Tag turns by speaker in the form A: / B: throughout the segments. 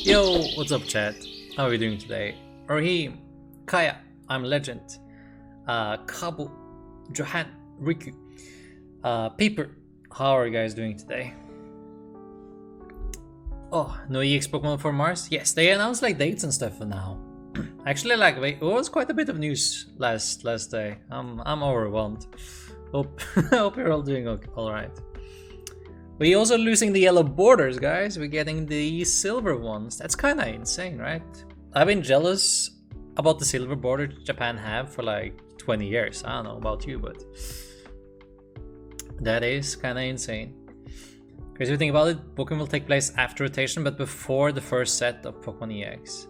A: Yo, what's up chat? How are we doing today? Rahim, Kaya, I'm Legend, Kabu, Johan, Riku, Paper, how are you guys doing today? Oh, no EX Pokemon for Mars? Yes, they announced like dates and stuff for now. Actually, like it was quite a bit of news last day. I'm overwhelmed. Hope you're all doing all right. We're also losing the yellow borders, guys. We're getting the silver ones. That's kind of insane, right? I've been jealous about the silver border Japan have for like 20 years. I don't know about you, but that is kind of insane. Because if you think about it, Pokemon will take place after rotation, but before the first set of Pokemon EX.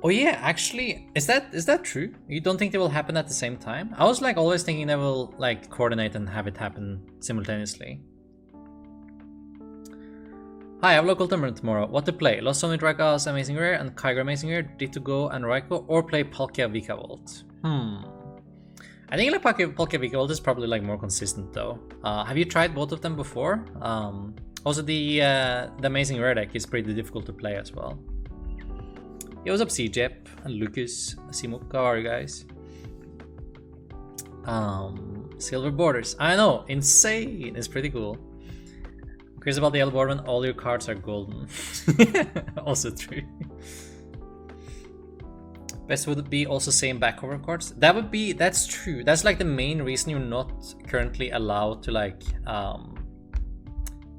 A: Oh yeah, actually, is that true? You don't think they will happen at the same time? I was like always thinking they will like coordinate and have it happen simultaneously. Hi, I have local tournament tomorrow. What to play? Lost Sonic Raikou Amazing Rare and Kyogre Amazing Rare, Ditto and Raikou, or play Palkia Vikavolt? I think like Palkia Vikavolt is probably like more consistent though. Have you tried both of them before? Also the Amazing Rare deck is pretty difficult to play as well. Yo, what's up CJep and Lucas, Simuk, how are you guys? Silver borders. I know, insane. It's pretty cool. Curious about the yellow border when all your cards are golden. Also true. Best would be also same back cover cards. That's true. That's like the main reason you're not currently allowed to like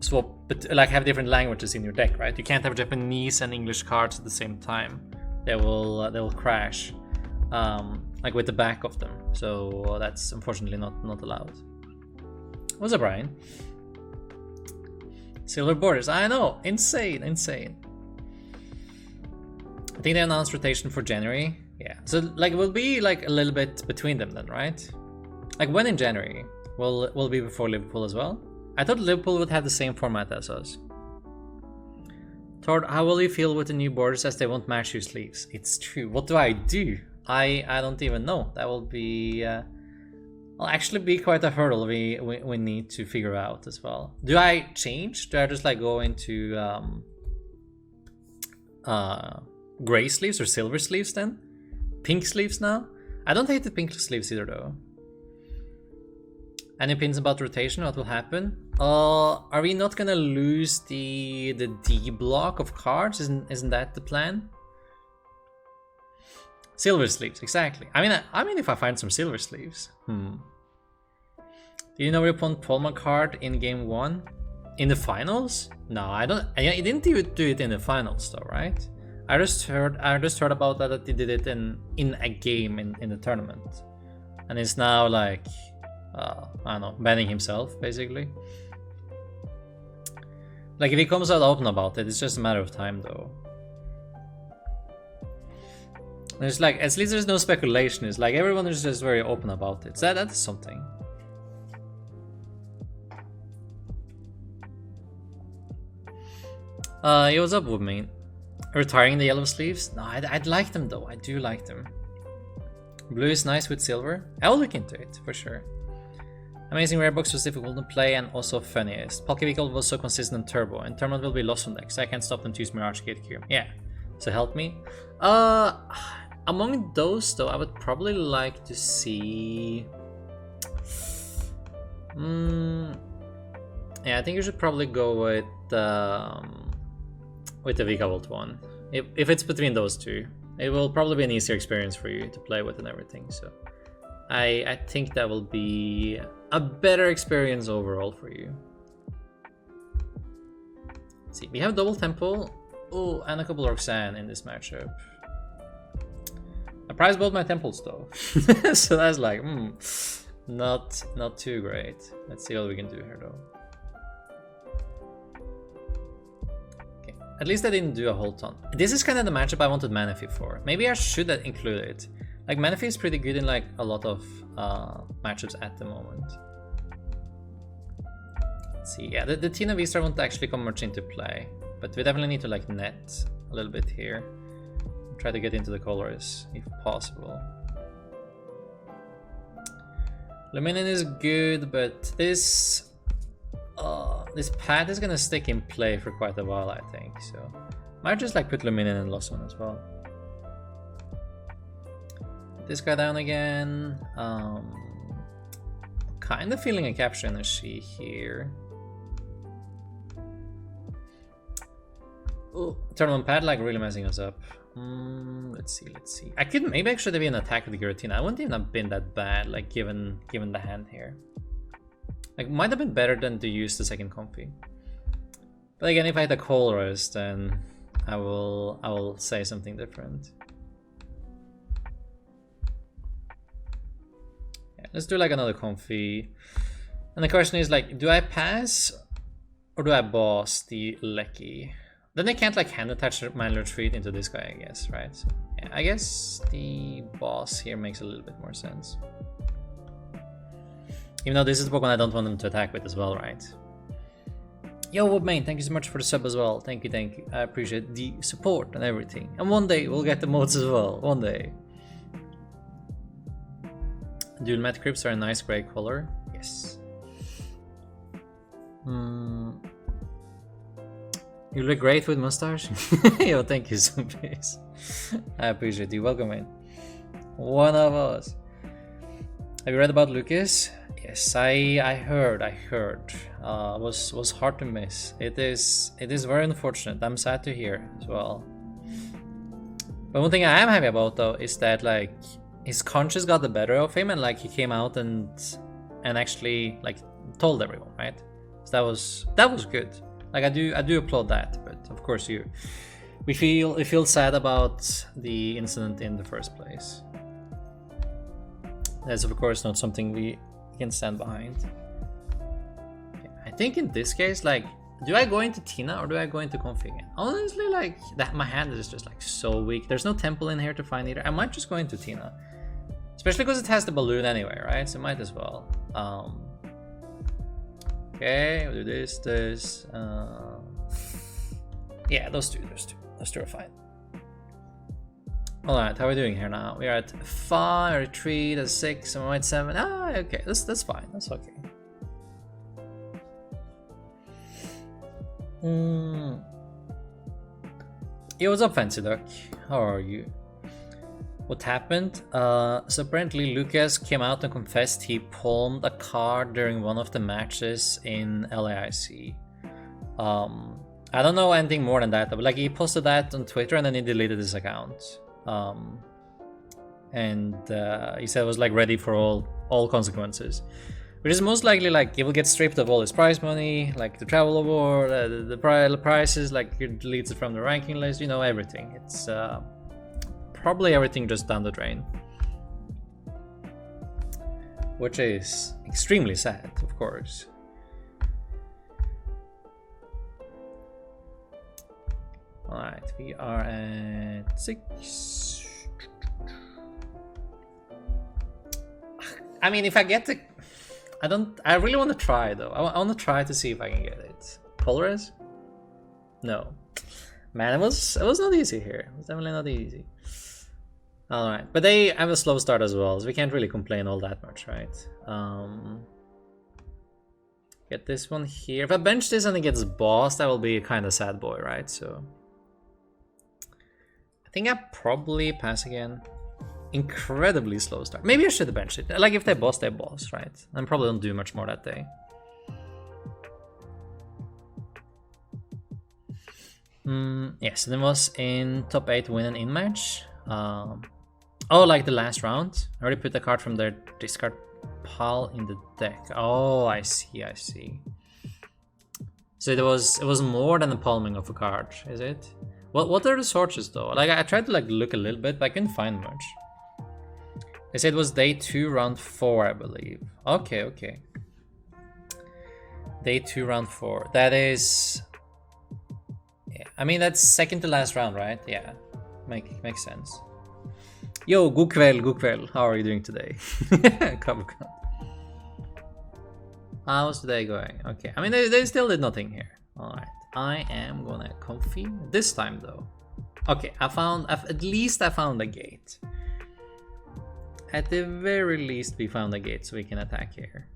A: swap, but like have different languages in your deck, right? You can't have Japanese and English cards at the same time. They will crash, like with the back of them. So that's unfortunately not allowed. What's up, Brian? Silver borders, I know, insane. I think they announced rotation for January. Yeah, so like it will be like a little bit between them then, right? Like when in January? Will be before Liverpool as well? I thought Liverpool would have the same format as us. Tord, how will you feel with the new borders as they won't match your sleeves? It's true. What do? I don't even know. That will be will actually be quite a hurdle we need to figure out as well. Do I change? Do I just like go into gray sleeves or silver sleeves then? Pink sleeves now? I don't hate the pink sleeves either though. Any opinions about rotation? What will happen? Are we not gonna lose the D block of cards? Isn't that the plan? Silver sleeves, exactly. I mean, if I find some silver sleeves. Do you know your opponent Polma card in game 1? In the finals? No, I don't. I didn't even do it in the finals, though, right? I just heard about that they did it in a game in the tournament, and it's now like I don't know, banning himself basically. Like if he comes out open about it, it's just a matter of time, though. There's like, at least there's no speculation. It's like everyone is just very open about it. So that's something. Yo, what's up with me? Retiring the yellow sleeves? No, I'd like them though. I do like them. Blue is nice with silver. I will look into it for sure. Amazing Rare Box was difficult to play and also funniest. Palkia Vikavolt was so consistent in Turbo, and Tournament will be lost on deck, so I can't stop them to use Mirage Gate Cube. Yeah, so help me. Among those though, I would probably like to see. Yeah, I think you should probably go with the Vikavolt one. If it's between those two, it will probably be an easier experience for you to play with and everything. So I think that will be a better experience overall for you. Let's see, we have double Temple, oh, and a couple Roxanne in this matchup. I prized both my temples though, so that's like, not too great. Let's see what we can do here though. Okay, at least I didn't do a whole ton. This is kind of the matchup I wanted Manaphy for. Maybe I should have included it. Like Manaphy is pretty good in like a lot of matchups at the moment. Let's see, yeah, the Tina V-Star won't actually come much into play, but we definitely need to like net a little bit here. Try to get into the colors if possible. Luminin is good, but this path is gonna stick in play for quite a while, I think. So Might just like put Luminion and Lost One as well. This guy down again. Kind of feeling a capture energy here. Oh, turn one pad like really messing us up. Let's see. I could maybe actually be an attack with the Giratina. I wouldn't even have been that bad, like given the hand here. Like might have been better than to use the second Comfey. But again, if I had a Colorist, then I will say something different. Yeah, let's do like another Comfey. And the question is like, do I pass or do I boss the Lecky? Then they can't like hand attach Manual Retreat into this guy, I guess, right? So, yeah, I guess the boss here makes a little bit more sense. Even though this is the Pokemon I don't want them to attack with as well, right? Yo, Wobmain, thank you so much for the sub as well. Thank you. I appreciate the support and everything. And one day we'll get the modes as well. One day. Dual Matte Crypts are a nice gray color. Yes. You look great with mustache. Yo, thank you so much. I appreciate you. Welcome in. One of us. Have you read about Lucas? Yes, I heard. Was hard to miss. It is very unfortunate. I'm sad to hear as well. But one thing I am happy about though is that like his conscience got the better of him and like he came out and actually like told everyone, right? So that was good. Like I do applaud that, but of course we feel sad about the incident in the first place. That's of course not something we can stand behind. Okay, I think in this case, like, do I go into Tina or do I go into Comfey again? Honestly, like that my hand is just like so weak. There's no temple in here to find either. I might just go into Tina, especially because it has the balloon anyway, right? So might as well. Okay, we'll do this. Yeah, those two are fine. Alright, how are we doing here now? We are at 5, 3, that's 6, and we're at 7. Ah, okay, that's fine, that's okay. Yo, what's up, Fancy Duck? How are you? What happened? So apparently Lucas came out and confessed he palmed a card during one of the matches in LAIC. I don't know anything more than that, but like he posted that on Twitter and then he deleted his account. He said it was like ready for all consequences, which is most likely like he will get stripped of all his prize money, like the travel award, the prices, like he deletes it from the ranking list, you know, everything. It's probably everything just down the drain, which is extremely sad, of course. Alright, we are at 6. I mean, if I get the... I really want to try, though. I want to try to see if I can get it. Colorist? No. Man, it was not easy here. It was definitely not easy. Alright, but they have a slow start as well, so we can't really complain all that much, right? Get this one here. If I bench this and it gets boss, that will be a kind of sad boy, right? So... I think I probably pass again. Incredibly slow start. Maybe I should have benched it. Like if they boss, right? I probably don't do much more that day. Yes, and it was in top 8 win and in match. Oh, like the last round. I already put the card from their discard pile in the deck. Oh, I see. So it was more than the palming of a card, is it? What are the sources though? Like I tried to like look a little bit, but I couldn't find much. They said it was day 2, round 4, I believe. Okay. Day 2, round 4. That is... Yeah, I mean that's second to last round, right? Yeah, makes sense. Yo, god kväll. How are you doing today? Come. How's today going? Okay, I mean they still did nothing here. Alright, I am gonna Comfey this time though. Okay, at least I found a gate. At the very least we found a gate so we can attack here.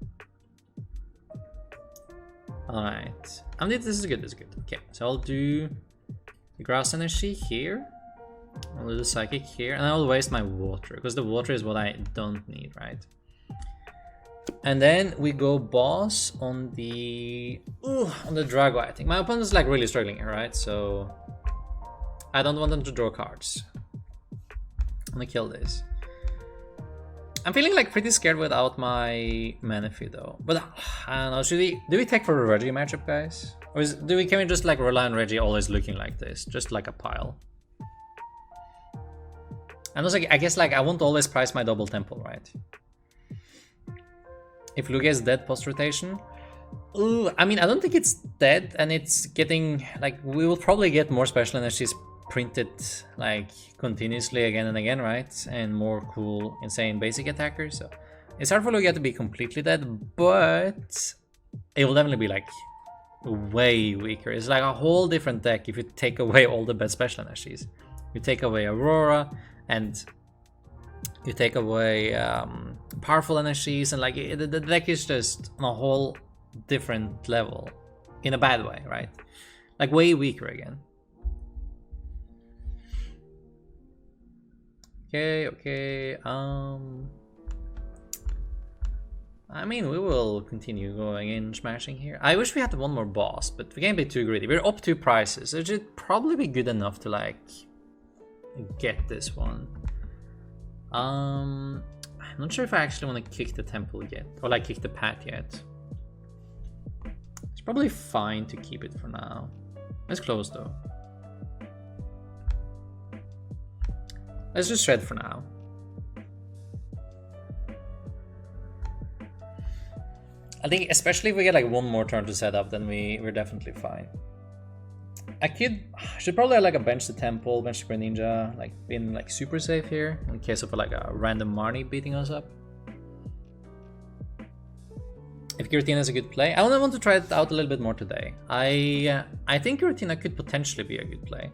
A: Alright, I mean this is good, Okay, so I'll do the grass energy here. I'll do the psychic here, and I will waste my water because the water is what I don't need, right? And then we go boss on the Drago. I think my opponent is like really struggling here, right? So I don't want them to draw cards. I'm gonna kill this. I'm feeling like pretty scared without my Manaphy though. But I don't know. Do we take for a Regi matchup, guys? Or can we just like rely on Regi always looking like this, just like a pile? And also, I guess like I won't always price my double temple, right? If Lugia is dead post rotation, I mean I don't think it's dead, and it's getting like we will probably get more special energies printed like continuously again and again, right? And more cool, insane basic attackers. So it's hard for Lugia to be completely dead, but it will definitely be like way weaker. It's like a whole different deck if you take away all the bad special energies. You take away Aurora and you take away powerful energies, and like the deck is just on a whole different level in a bad way, right? Like way weaker again. Okay. I mean, we will continue going in smashing here. I wish we had one more boss, but we can't be too greedy. We're up 2 prices. It should probably be good enough to like get this one. I'm not sure if I actually want to kick the temple yet, or like kick the path yet. It's probably fine to keep it for now. Let's close though. Let's just shred for now. I think especially if we get like one more turn to set up, then we're definitely fine. I should probably like a bench the temple, bench the Greninja, like being like super safe here in case of like a random Marnie beating us up. If Giratina is a good play, I want to try it out a little bit more today. I think Giratina could potentially be a good play.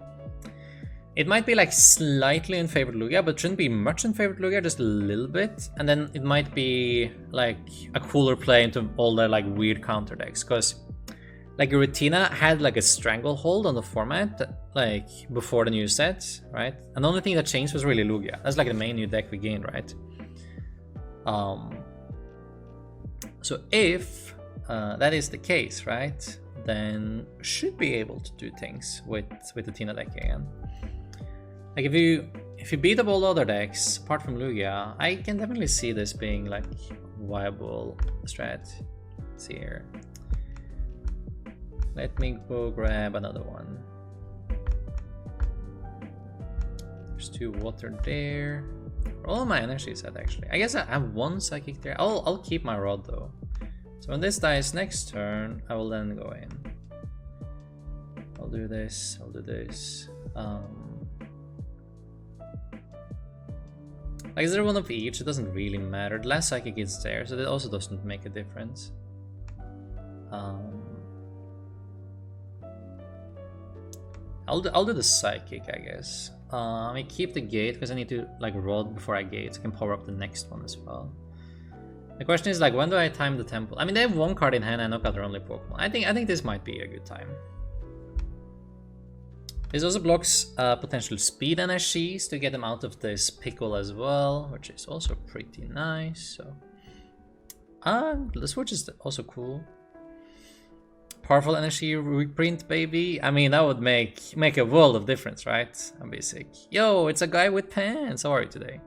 A: It might be like slightly in favor of Lugia, but shouldn't be much in favor of Lugia, just a little bit. And then it might be like a cooler play into all the like weird counter decks, because like Giratina had like a stranglehold on the format like before the new set, right? And the only thing that changed was really Lugia. That's like the main new deck we gained, right? So if that is the case, right, then should be able to do things with the Tina deck again. Like if you beat up all the other decks apart from Lugia, I can definitely see this being like a viable strat. Let's see here. Let me go grab another one. There's 2 water there. All my energy is set actually. I guess I have 1 psychic there. I'll keep my rod though. So when this dies next turn, I will then go in. I'll do this. I'll do this. Like, is there one of each? It doesn't really matter. The last psychic is there, so that also doesn't make a difference. I'll do the psychic, I guess. I keep the gate because I need to like rod before I gate. So I can power up the next one as well. The question is like, when do I time the temple? I mean, they have 1 card in hand and knock out their only Pokemon. I think this might be a good time. This also blocks potential speed energies to get them out of this pickle as well, which is also pretty nice. So, the switch is also cool. Powerful energy reprint, baby. I mean, that would make a world of difference, right? I'm basic. Yo, it's a guy with pants. How are you today?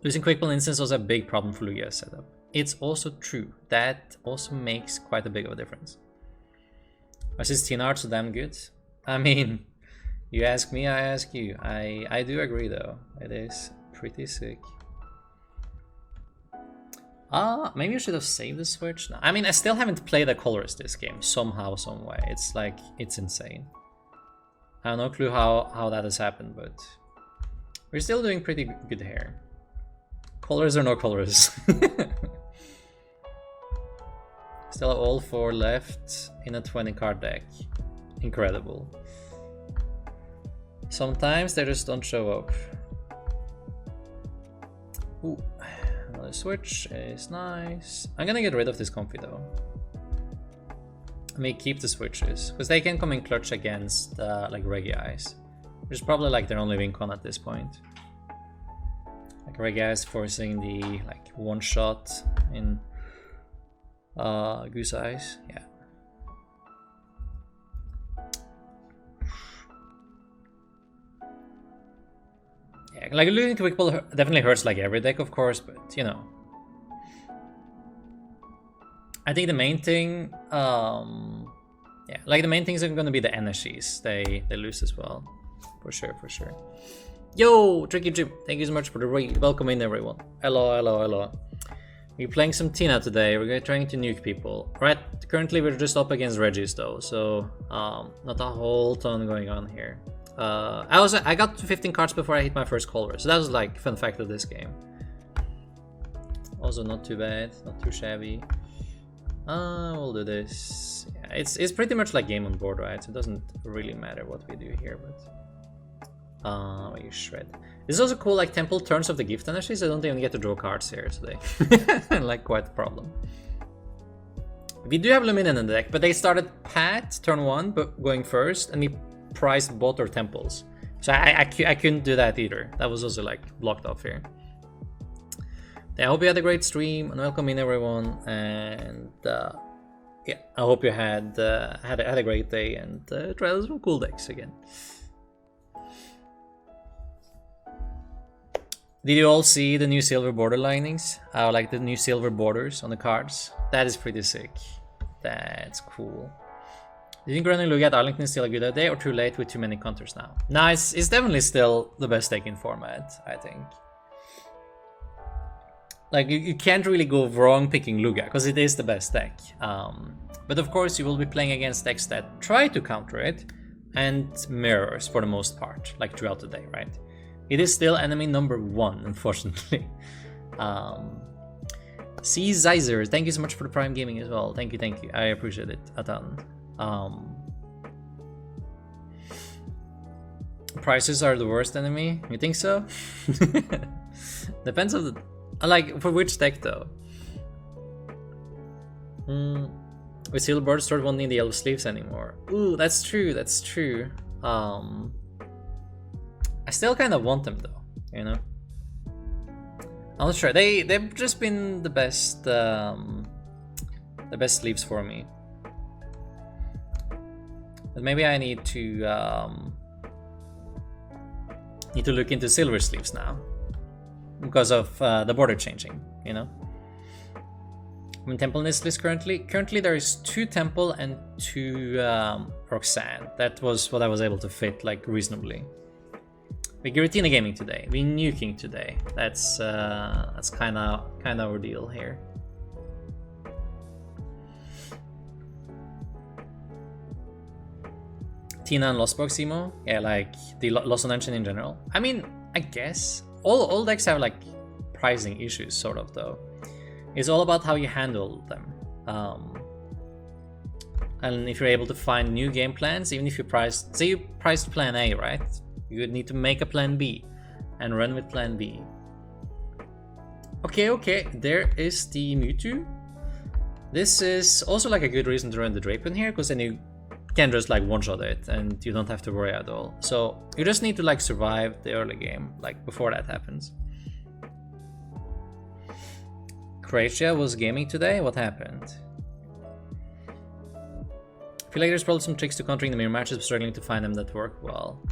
A: Losing quick pull instance was a big problem for Lugia's setup. It's also true. That also makes quite a big of a difference. Why is his Teen art so damn good? I mean, you ask me, I ask you. I do agree though. It is pretty sick. Maybe I should have saved the switch. No, I mean, I still haven't played a colorist this game somehow, some way. It's like, it's insane. I have no clue how that has happened, but we're still doing pretty good here. Colors or no colors. Still have all 4 left in a 20 card deck. Incredible. Sometimes they just don't show up. Ooh, another switch is nice. I'm gonna get rid of this Comfey though. Let me keep the switches, because they can come in clutch against like Regi eyes, which is probably like their only win con at this point. Like Regi eyes forcing the like one shot in Goose Eyes, yeah. Yeah, like losing to Quick Ball definitely hurts like every deck, of course, but you know. I think the main thing, yeah, like the main things are going to be the energies they lose as well, for sure, for sure. Yo, Tricky Jim, thank you so much for the raid. Welcome in, everyone. Hello, hello, hello. We're playing some Tina today. We're trying to nuke people. Right, currently we're just up against Regis though, so not a whole ton going on here. I got 15 cards before I hit my first color, so that was like fun fact of this game. Also not too bad, not too shabby. We'll do this. Yeah, it's pretty much like game on board, right? So it doesn't really matter what we do here, but we shred. This is also cool, like Temple turns off the gift energies. I don't even get to draw cards here today. Like quite a problem. We do have Lumina in the deck, but they started Pat turn 1, but going first, and we priced both our temples. So I couldn't do that either. That was also like blocked off here. I hope you had a great stream, and welcome in everyone. And yeah, I hope you had a great day and tried some cool decks again. Did you all see the new silver border linings? Like the new silver borders on the cards? That is pretty sick. That's cool. Do you think running Lugia at Arlington is still a good idea, or too late with too many counters now? No, it's definitely still the best deck in format, I think. Like, you can't really go wrong picking Lugia, because it is the best deck. But of course, you will be playing against decks that try to counter it, and mirrors for the most part, like throughout the day, right? It is still enemy number 1, unfortunately. C. Zeiser, thank you so much for the Prime Gaming as well. Thank you, thank you. I appreciate it a ton. Prices are the worst enemy? You think so? Depends on the... Like, for which deck though? With Silver Bird won't need the yellow sleeves anymore. Ooh, that's true, that's true. I still kind of want them though, you know? I'm not sure. They've just been the best sleeves for me. But maybe I need to look into silver sleeves now, because of the border changing, you know? I'm in Temple in this list currently. Currently there is 2 Temple and 2 Roxanne. That was what I was able to fit, like, reasonably. We Giratina gaming today. We nuking today. That's kind of our deal here. Tina and Lost Box emo? Yeah, like the Lost on Engine in general. I mean, I guess all decks have like pricing issues, sort of, though. It's all about how you handle them. And if you're able to find new game plans, even if you priced, say you priced plan A, right? You would need to make a plan B and run with plan B. Okay, there is the Mewtwo. This is also like a good reason to run the Drapion here, because then you can just like one-shot it and you don't have to worry at all. So you just need to like survive the early game, like before that happens. Croatia was gaming today? What happened? I feel like there's probably some tricks to countering the mirror matches, but struggling to find them that work well.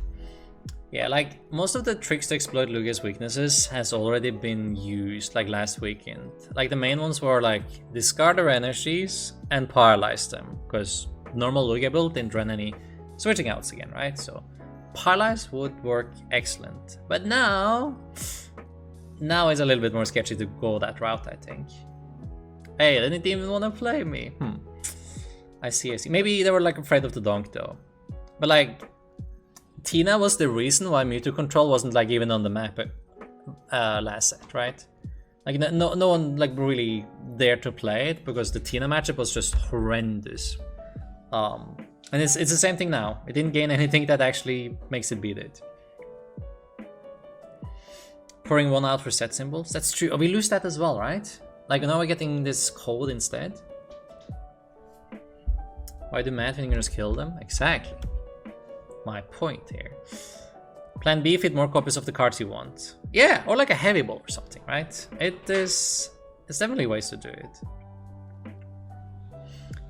A: Yeah, like most of the tricks to exploit Lugia's weaknesses has already been used, like last weekend. Like the main ones were like discard their energies and paralyze them, because normal Lugia build didn't run any switching outs again, right? So paralyze would work excellent. But now it's a little bit more sketchy to go that route, I think. Hey, they didn't even want to play me. I see. Maybe they were like afraid of the donk though. But like, Tina was the reason why Mewtwo Control wasn't like even on the map last set, right? Like no one like really dared to play it because the Tina matchup was just horrendous. And it's the same thing now. It didn't gain anything that actually makes it beat it. Pouring 1 out for set symbols. That's true. Oh, we lose that as well, right? Like now we're getting this code instead. Why do mad fingers kill them? Exactly. My point here. Plan B, fit more copies of the cards you want. Yeah, or like a heavy ball or something, right? It's definitely ways to do it.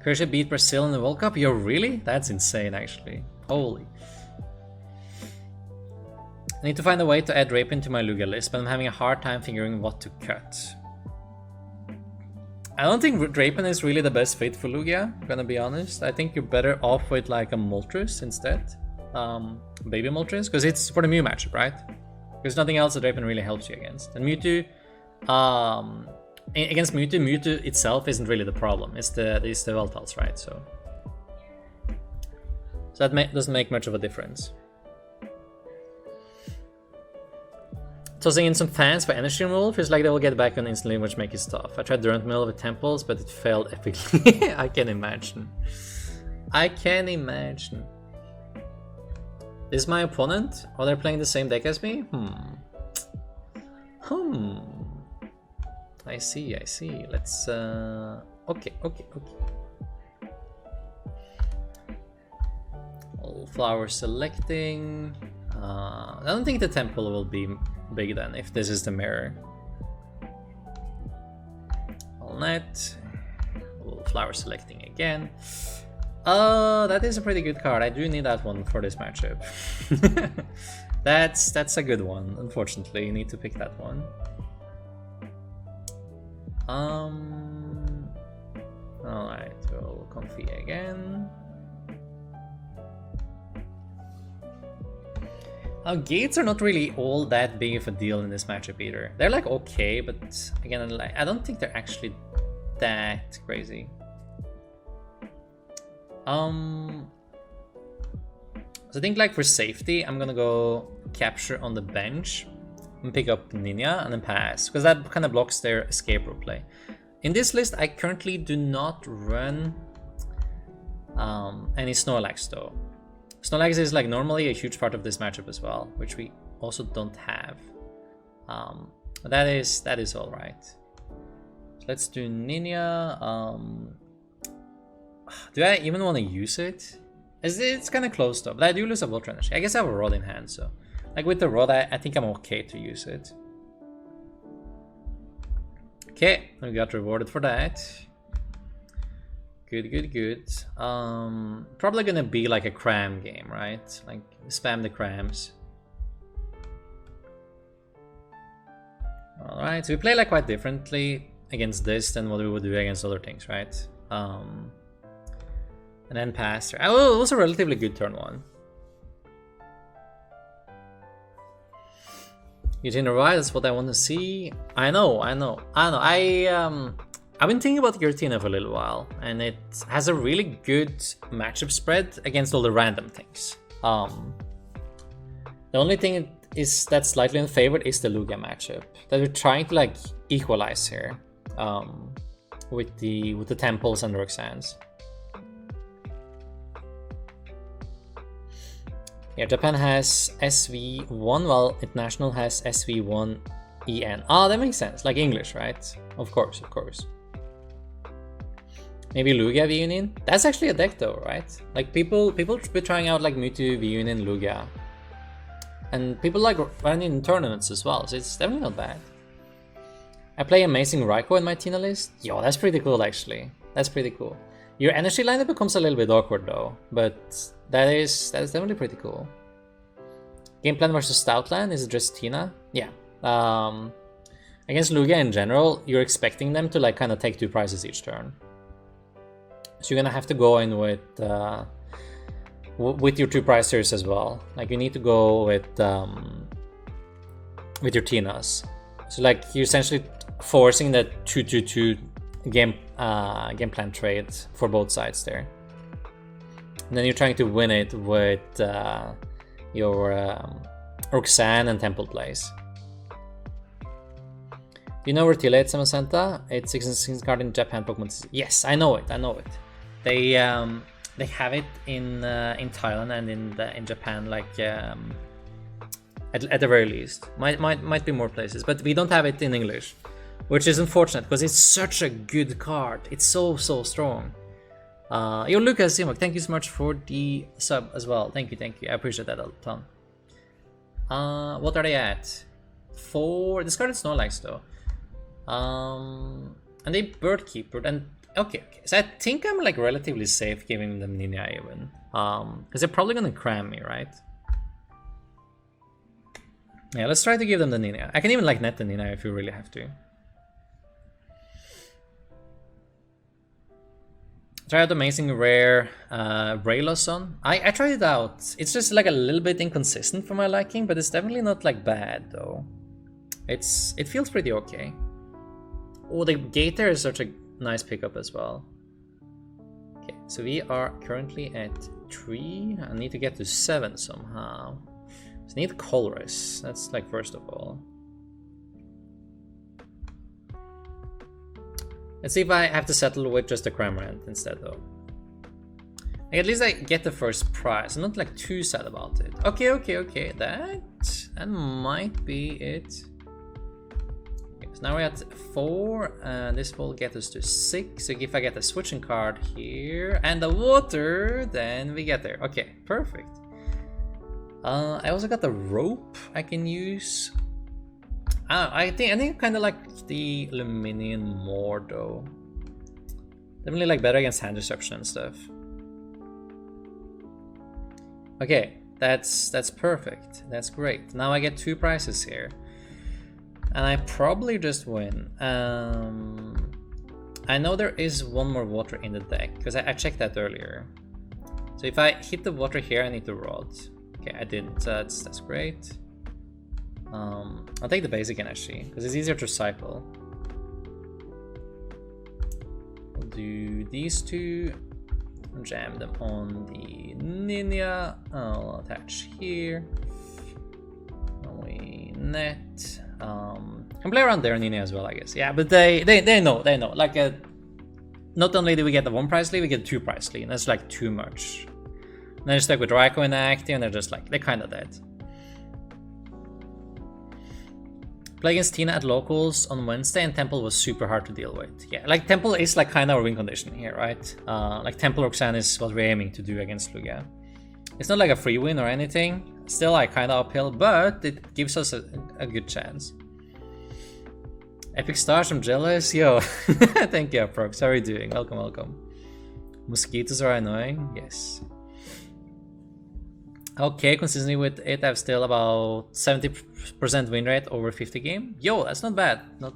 A: Croatia beat Brazil in the World Cup? Yo, really? That's insane, actually. Holy. I need to find a way to add Drapion to my Lugia list, but I'm having a hard time figuring what to cut. I don't think Drapion is really the best fit for Lugia, I'm gonna be honest. I think you're better off with like a Moltres instead. Baby Moltres, because it's for the Mew matchup, right? There's nothing else that Drapion really helps you against. And Mewtwo, against Mewtwo itself isn't really the problem. It's the Voltiles, right? So that doesn't make much of a difference. Tossing in some fans for energy removal feels like they will get back on instantly, which makes it tough. I tried Durant Mill with Temples, but it failed epically. I can imagine. I can imagine. Is my opponent? Are they playing the same deck as me? I see. Let's okay. All flower selecting. I don't think the temple will be big then if this is the mirror. All net. All flower selecting again. That is a pretty good card. I do need that one for this matchup. That's a good one. Unfortunately, you need to pick that one. Alright, we'll Comfey again. Gates are not really all that big of a deal in this matchup either. They're like okay, but again, I don't think they're actually that crazy. So I think like for safety, I'm gonna go capture on the bench and pick up Ninja and then pass, because that kind of blocks their escape rope play. In this list, I currently do not run any Snorlax though. Snorlax is like normally a huge part of this matchup as well, which we also don't have. But that is all right. So let's do Ninja. Do I even want to use it? It's kind of close though, but I do lose a Water Energy. I guess I have a Rod in hand, so like with the Rod, I think I'm okay to use it. Okay, we got rewarded for that. Good. Probably gonna be like a cram game, right? Like spam the crams. Alright, so we play like quite differently against this than what we would do against other things, right? And then pass. Oh, it was a relatively good turn one. Eugene right, that's what I want to see. I know. I've been thinking about Giratina for a little while, and it has a really good matchup spread against all the random things. The only thing is that's slightly in favor is the Lugia matchup that we're trying to like equalize here, with the temples and Roxanne's. Yeah, Japan has SV1 while International has SV1EN. Ah, that makes sense. Like English, right? Of course. Maybe Lugia V-Union? That's actually a deck though, right? Like people be trying out like Mewtwo V-Union Lugia. And people like running in tournaments as well, so it's definitely not bad. I play Amazing Raikou in my Tina list. Yo, that's pretty cool actually. That's pretty cool. Your energy lineup becomes a little bit awkward though, but that is definitely pretty cool. Game plan versus Stoutland, is it just Tina? Yeah. Against Lugia in general, you're expecting them to like kind of take 2 prizes each turn. So you're gonna have to go in with your 2 prizers as well. Like you need to go with your Tinas. So like you're essentially forcing that 2-2-2 game plan trade for both sides there. And then you're trying to win it with your Roxanne and Temple plays. Do you know where Tila is, Samacenta? It's 16 card in Japan Pokémon TCG. Yes, I know it. They have it in Thailand and in Japan, like at the very least. Might be more places, but we don't have it in English, which is unfortunate because it's such a good card. It's so strong. Yo, Lucas, thank you so much for the sub as well. Thank you, I appreciate that a ton. What are they at? 4 discarded Snorlax though. And they Bird Keeper and okay. So I think I'm like relatively safe giving them Nina even. Because they're probably gonna cram me, right? Yeah, let's try to give them the Nina. I can even like net the Nina if you really have to. Try out Amazing Rare Rayloson. I tried it out. It's just like a little bit inconsistent for my liking, but it's definitely not like bad though. It feels pretty okay. Oh, the Gator is such a nice pickup as well. Okay, so we are currently at 3. I need to get to 7 somehow. So I need Colress. That's like first of all. Let's see if I have to settle with just a Cramorant instead though. Like, at least I get the first prize. I'm not like too sad about it. Okay. That might be it. Okay, so now we're at 4, and this will get us to 6. So if I get a switching card here and the water, then we get there. Okay, perfect. I also got the rope I can use. I think I kind of like the Luminion more though. Definitely like better against hand disruption and stuff. Okay, that's perfect. That's great. Now I get 2 prizes here, and I probably just win. I know there is one more water in the deck because I checked that earlier. So if I hit the water here, I need to rod. Okay, I didn't. That's great. I'll take the base again actually, because it's easier to cycle. We'll do these 2, jam them on the Ninja. I'll attach here. We net. Can play around their Ninja as well, I guess. Yeah, but they know. Like, not only do we get the 1 prize lead, we get 2 prize lead, and that's like too much. And they're stuck with Raikou and active, and they're just like, they're kind of dead. Play against Tina at locals on Wednesday, and Temple was super hard to deal with. Yeah, like Temple is like kind of a win condition here, right? Like Temple Roxanne is what we're aiming to do against Lugia. It's not like a free win or anything. Still like kind of uphill, but it gives us a good chance. Epic Stars, I'm jealous. Yo, thank you, Prox. How are you doing? Welcome. Mosquitoes are annoying. Yes. Okay, consistently with it, I have still about 70% win rate over 50 game. Yo, that's not bad. I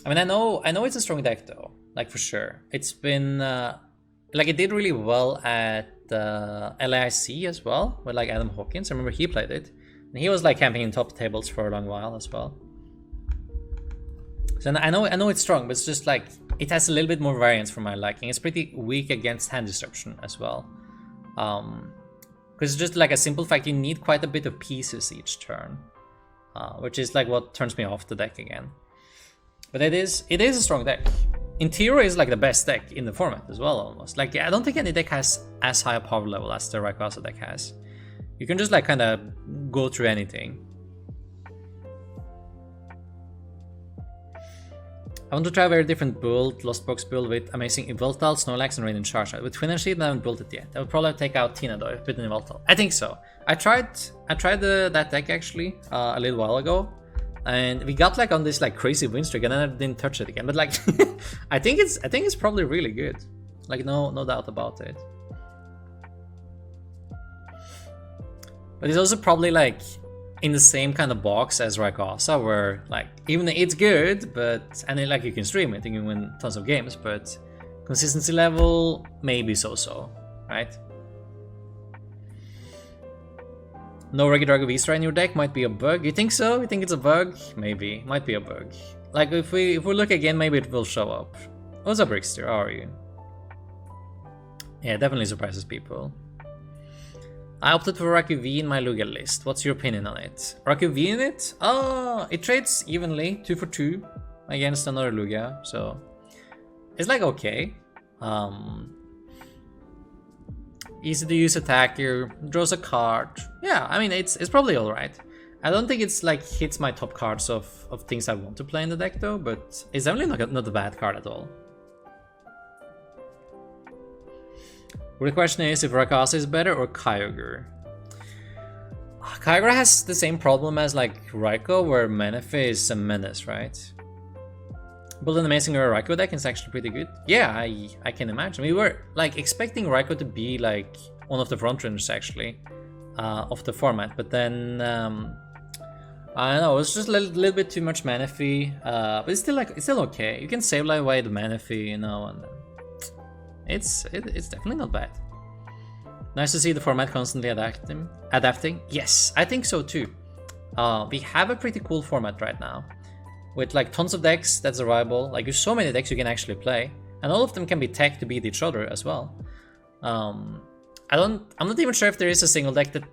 A: mean, I know it's a strong deck though, like for sure. It's been like it did really well at LAIC as well with like Adam Hawkins. I remember he played it, and he was like camping in top tables for a long while as well. So I know it's strong, but it's just like it has a little bit more variance for my liking. It's pretty weak against hand disruption as well. Because it's just like a simple fact, you need quite a bit of pieces each turn, which is like what turns me off the deck again. But it is a strong deck. In theory, it's like the best deck in the format as well, almost. Like, I don't think any deck has as high a power level as the Rayquaza deck has. You can just like kind of go through anything. I want to try a very different build, Lost Box build with amazing Yveltal, Snorlax, and Rain and Charizard. With Twin and Sheet, I haven't built it yet. I would probably take out Tina though, if I put in Yveltal. I think so. I tried that deck actually a little while ago, and we got like on this like crazy win streak, and then I didn't touch it again. But like, I think it's probably really good. Like no doubt about it. But it's also probably like in the same kind of box as Rayquaza, where like even it's good, but and then, like you can stream it, you can win tons of games, but consistency level maybe so, right? No Regi Drago V-Star in your deck might be a bug. You think so? You think it's a bug? Maybe, might be a bug. Like if we look again, maybe it will show up. What's up, Rickster? How are you? Yeah, definitely surprises people. I opted for Raikou V in my Lugia list. What's your opinion on it? Raikou V in it? Oh, it trades evenly, 2 for 2 against another Lugia, so it's like okay. Easy to use attacker, draws a card. Yeah, I mean it's probably alright. I don't think it's like hits my top cards of things I want to play in the deck though, but it's definitely not a bad card at all. The question is if Rakasa is better or Kyogre. Kyogre has the same problem as like Raikou, where Manaphy is a menace, right? Build an amazing Raikou deck is actually pretty good. Yeah, I can imagine. We were like expecting Raikou to be like one of the frontrunners actually of the format, but then I don't know, it's just a little bit too much Manaphy, but it's still okay. You can save away the Manaphy, you know, and it's definitely not bad. Nice to see the format constantly adapting. Yes, I think so too. We have a pretty cool format right now, with like tons of decks that's arrival. Like there's so many decks you can actually play, and all of them can be tagged to beat each other as well. I'm not even sure if there is a single deck that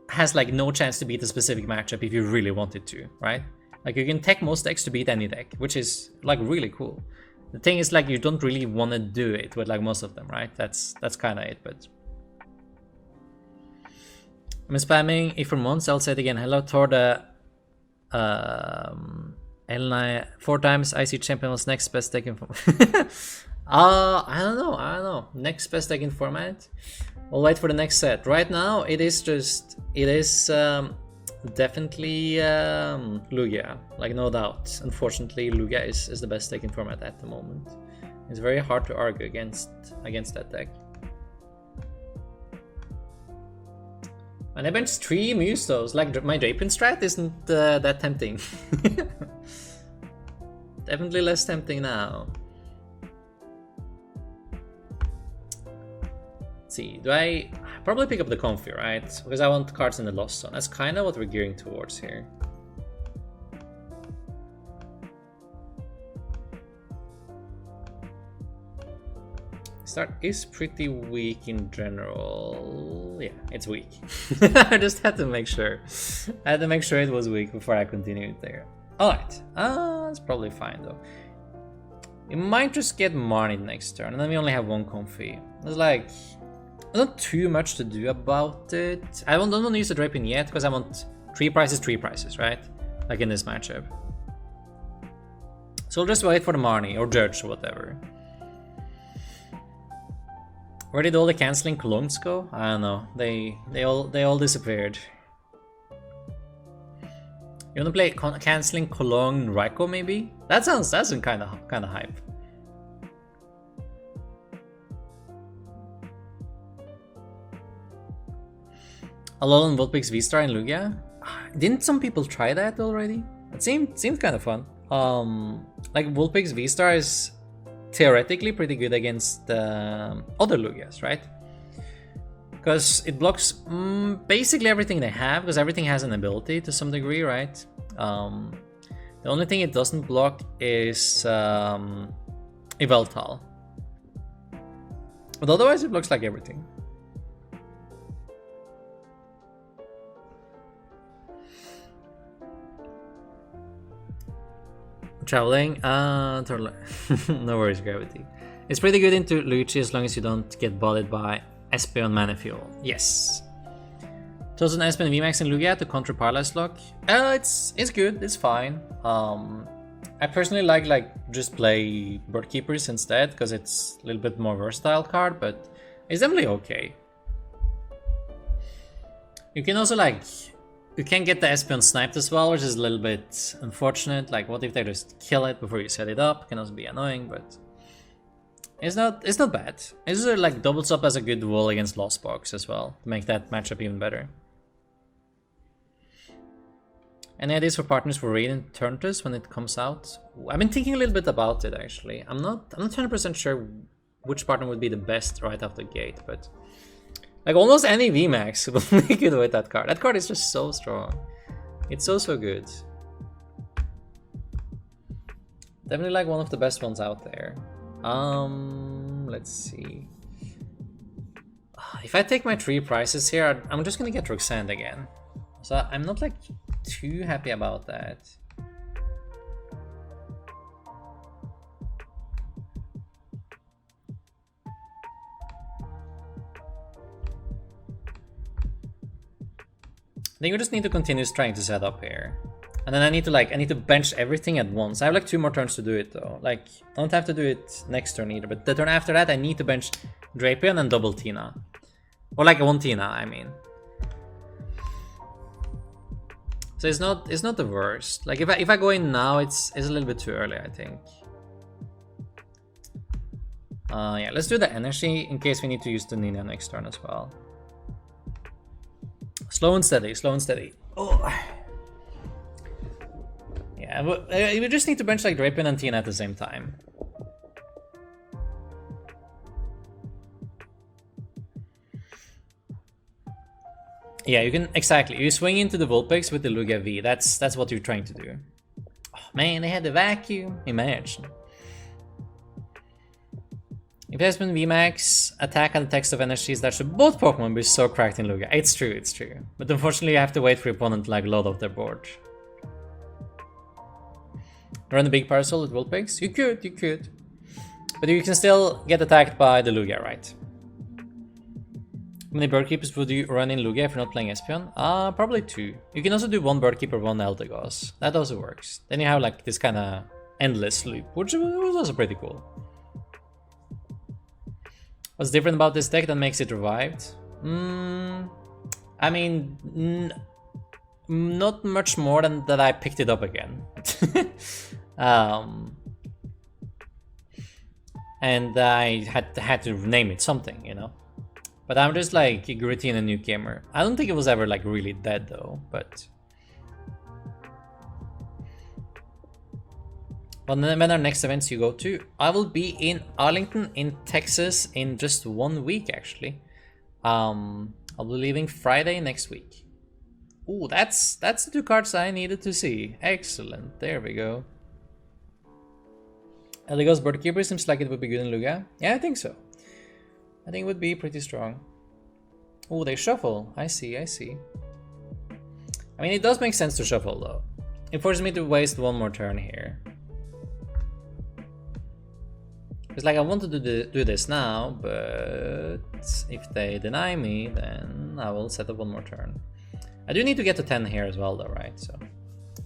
A: has like no chance to beat a specific matchup if you really wanted to, right? Like you can tech most decks to beat any deck, which is like really cool. The thing is like you don't really want to do it with like most of them, right? That's kind of it, but I'm spamming it for months. I'll say it again. Hello, Thor the L9 4 times IC champion was next best deck in I don't know. Next best deck in format. We'll wait for the next set. Right now, it is definitely Lugia, like no doubt. Unfortunately, Lugia is the best deck in format at the moment. It's very hard to argue against that deck. And I benched 3 Mustos. Like my Drapion strat isn't that tempting. Definitely less tempting now. Let's see, do I probably pick up the Comfey, right? Because I want cards in the Lost Zone. That's kind of what we're gearing towards here. Start is pretty weak in general. Yeah, it's weak. I just had to make sure. I had to make sure it was weak before I continued there. Alright, it's probably fine though. We might just get Marnie next turn, and then we only have 1 Comfey. It's like not too much to do about it. I don't want to use the Drapion yet because I want 3 prices, right? Like in this matchup. So we'll just wait for the Marnie or Judge or whatever. Where did all the canceling Colones go? I don't know. They all disappeared. You wanna play canceling Cologne Raikou maybe? That's kind of hype. Alolan Vulpix V-Star and Lugia? Didn't some people try that already? It seemed kind of fun. Like Vulpix V-Star is theoretically pretty good against other Lugias, right? Because it blocks basically everything they have, because everything has an ability to some degree, right? The only thing it doesn't block is Yveltal. But otherwise it blocks like everything. Traveling, no worries, Gravity. It's pretty good into Luigi as long as you don't get bodied by SP on Mana Fuel. Yes. Chosen SP and VMAX and Lugia to counter Paralyze Lock. It's good, it's fine. I personally like just play Bird Keepers instead because it's a little bit more versatile card, but it's definitely okay. You can also you can get the Espeon sniped as well, which is a little bit unfortunate. Like, what if they just kill it before you set it up? It can also be annoying, but it's not bad. It's just like doubles up as a good wall against Lost Box as well to make that matchup even better. Any ideas for partners for Radiant Turntus when it comes out? I've been thinking a little bit about it actually. I'm not 100% sure which partner would be the best right off the gate, but like almost any VMAX will be good with that card. That card is just so strong. It's so good. Definitely like one of the best ones out there. Let's see. If I take my 3 prices here, I'm just gonna get Roxanne again. So I'm not like too happy about that. I think we just need to continue trying to set up here. And then I need to bench everything at once. I have like 2 more turns to do it though. Like, I don't have to do it next turn either, but the turn after that I need to bench Drapion and double Tina. Or like one Tina, I mean. So it's not the worst. Like if I go in now, it's a little bit too early, I think. Yeah, let's do the energy in case we need to use the Nina next turn as well. Slow and steady, slow and steady. Oh. Yeah, but we just need to bench like Drapion and Tina at the same time. Yeah, you can exactly. You swing into the Vulpix with the Lugia V. That's what you're trying to do. Oh, man, they had the vacuum. Imagine. If there's been VMAX, attack and the text of energies, that should both Pokemon be so cracked in Lugia. It's true, it's true. But unfortunately, you have to wait for your opponent to like load off their board. Run the big parasol with Vulpix? You could. But you can still get attacked by the Lugia, right? How many bird keepers would you run in Lugia if you're not playing Espeon? Probably 2. You can also do 1 bird keeper, 1 Eldegoss. That also works. Then you have like this kind of endless loop, which was also pretty cool. What's different about this deck that makes it revived? I mean, not much more than that I picked it up again. And I had to name it something, you know. But I'm just like a Giratina new gamer. I don't think it was ever like really dead though, but when are next events you go to? I will be in Arlington in Texas in just 1 week actually. I'll be leaving Friday next week. Ooh, that's the 2 cards I needed to see. Excellent. There we go. Eldegoss Birdkeeper seems like it would be good in Lugia. Yeah, I think so. I think it would be pretty strong. Oh, they shuffle. I see. I mean, it does make sense to shuffle though. It forces me to waste 1 more turn here. It's like I wanted to do this now, but if they deny me, then I will set up 1 more turn. I do need to get to 10 here as well though, right? So,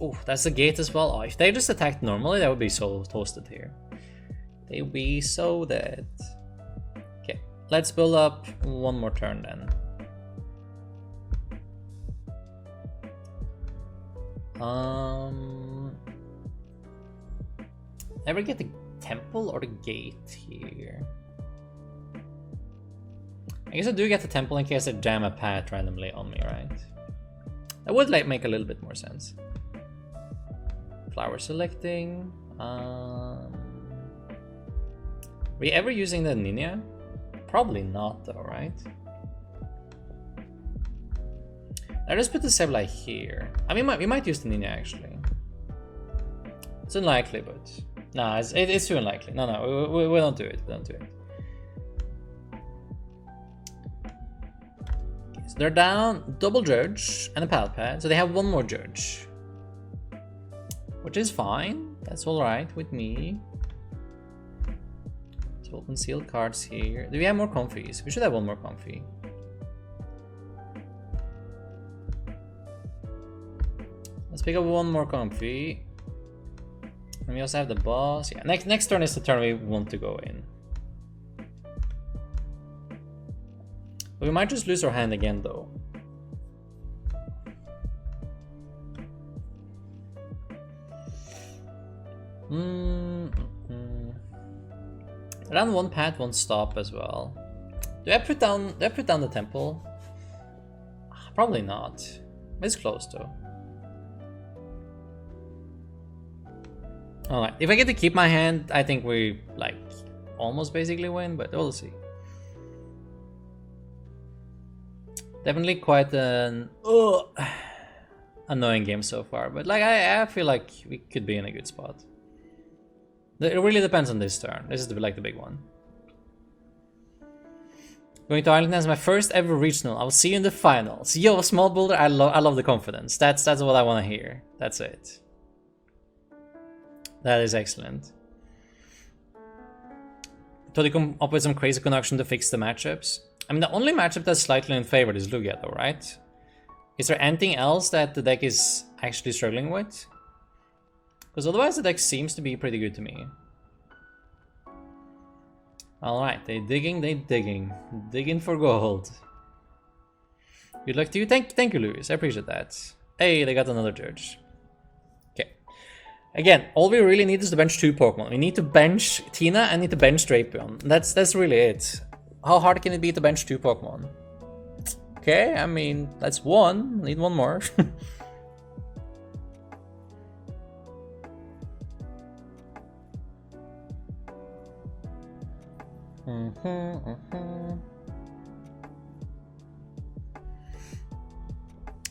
A: oh, that's the gate as well. Oh, if they just attacked normally, that would be so toasted here. They would be so dead. Okay, let's build up 1 more turn then. Ever get the temple or the gate here? I guess I do get the temple in case I jam a path randomly on me, right? That would like make a little bit more sense. Flower selecting. Are we ever using the Ninja? Probably not though, right? I just put the Sableye here. I mean, we might use the Ninja actually. It's unlikely, but no, it's too unlikely. No, we don't do it. We don't do it. Okay, so they're down double Judge and a Pal Pad, so they have 1 more Judge, which is fine. That's all right with me. So we'll conceal cards here. Do we have more Comfeys? We should have 1 more Comfey. Let's pick up 1 more Comfey. And we also have the boss. Yeah, next turn is the turn we want to go in. But we might just lose our hand again though. Round 1 path, 1 stop as well. Do I put down the temple? Probably not. It's close though. Alright, if I get to keep my hand, I think we like almost basically win, but we'll see. Definitely quite an annoying game so far, but like I feel like we could be in a good spot. It really depends on this turn. This is like the big one. Going to Ireland as my first ever regional. I'll see you in the finals. Yo, Small Boulder, I love the confidence. That's what I want to hear. That's it. That is excellent. So they come up with some crazy connection to fix the matchups. I mean, the only matchup that's slightly in favor is Lugia though, right? Is there anything else that the deck is actually struggling with? Because otherwise the deck seems to be pretty good to me. Alright, they digging. Digging for gold. Good luck to you. Thank you, Lewis. I appreciate that. Hey, they got another judge. Okay. Again, all we really need is to bench 2 Pokemon. We need to bench Tina and need to bench Drapion. That's really it. How hard can it be to bench 2 Pokemon? Okay, I mean, that's 1. Need 1 more. I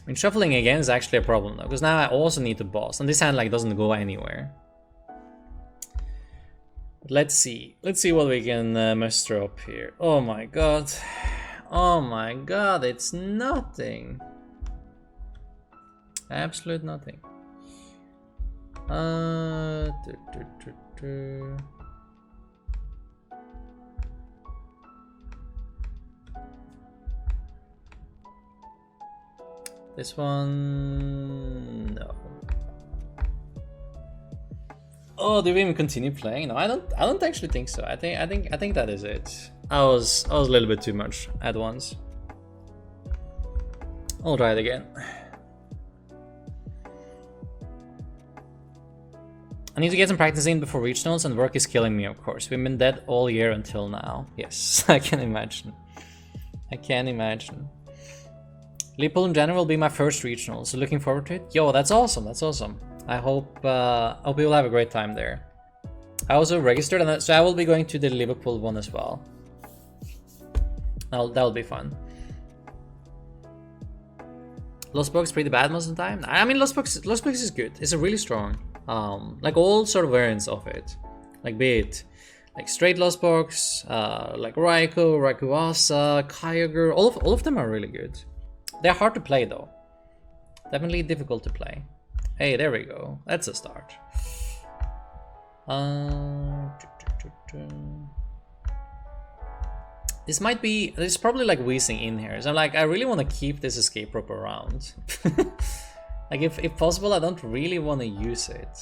A: mean, shuffling again is actually a problem though, because now I also need to boss, and this hand like doesn't go anywhere. But let's see what we can muster up here. Oh my god, it's nothing, absolute nothing. This one, no. Oh, do we even continue playing? No, I don't actually think so. I think that is it. I was a little bit too much at once. I'll try it again. I need to get some practice in before regionals, and work is killing me, of course. We've been dead all year until now. Yes, I can imagine. I can imagine. Liverpool in general will be my first regional, so looking forward to it. Yo, that's awesome, that's awesome. I hope you will have a great time there. I also registered, and so I will be going to the Liverpool one as well. That'll be fun. Lost Box pretty bad most of the time. I mean, Lost Box is good. It's a really strong, like all sort of variants of it, like be it like straight Lost Box, like Raikou, Rayquaza, Kyogre. All of them are really good. They're hard to play though. Definitely difficult to play. Hey, there we go. That's a start. There's probably like wheezing in here. So like I really want to keep this escape rope around. Like if possible, I don't really want to use it.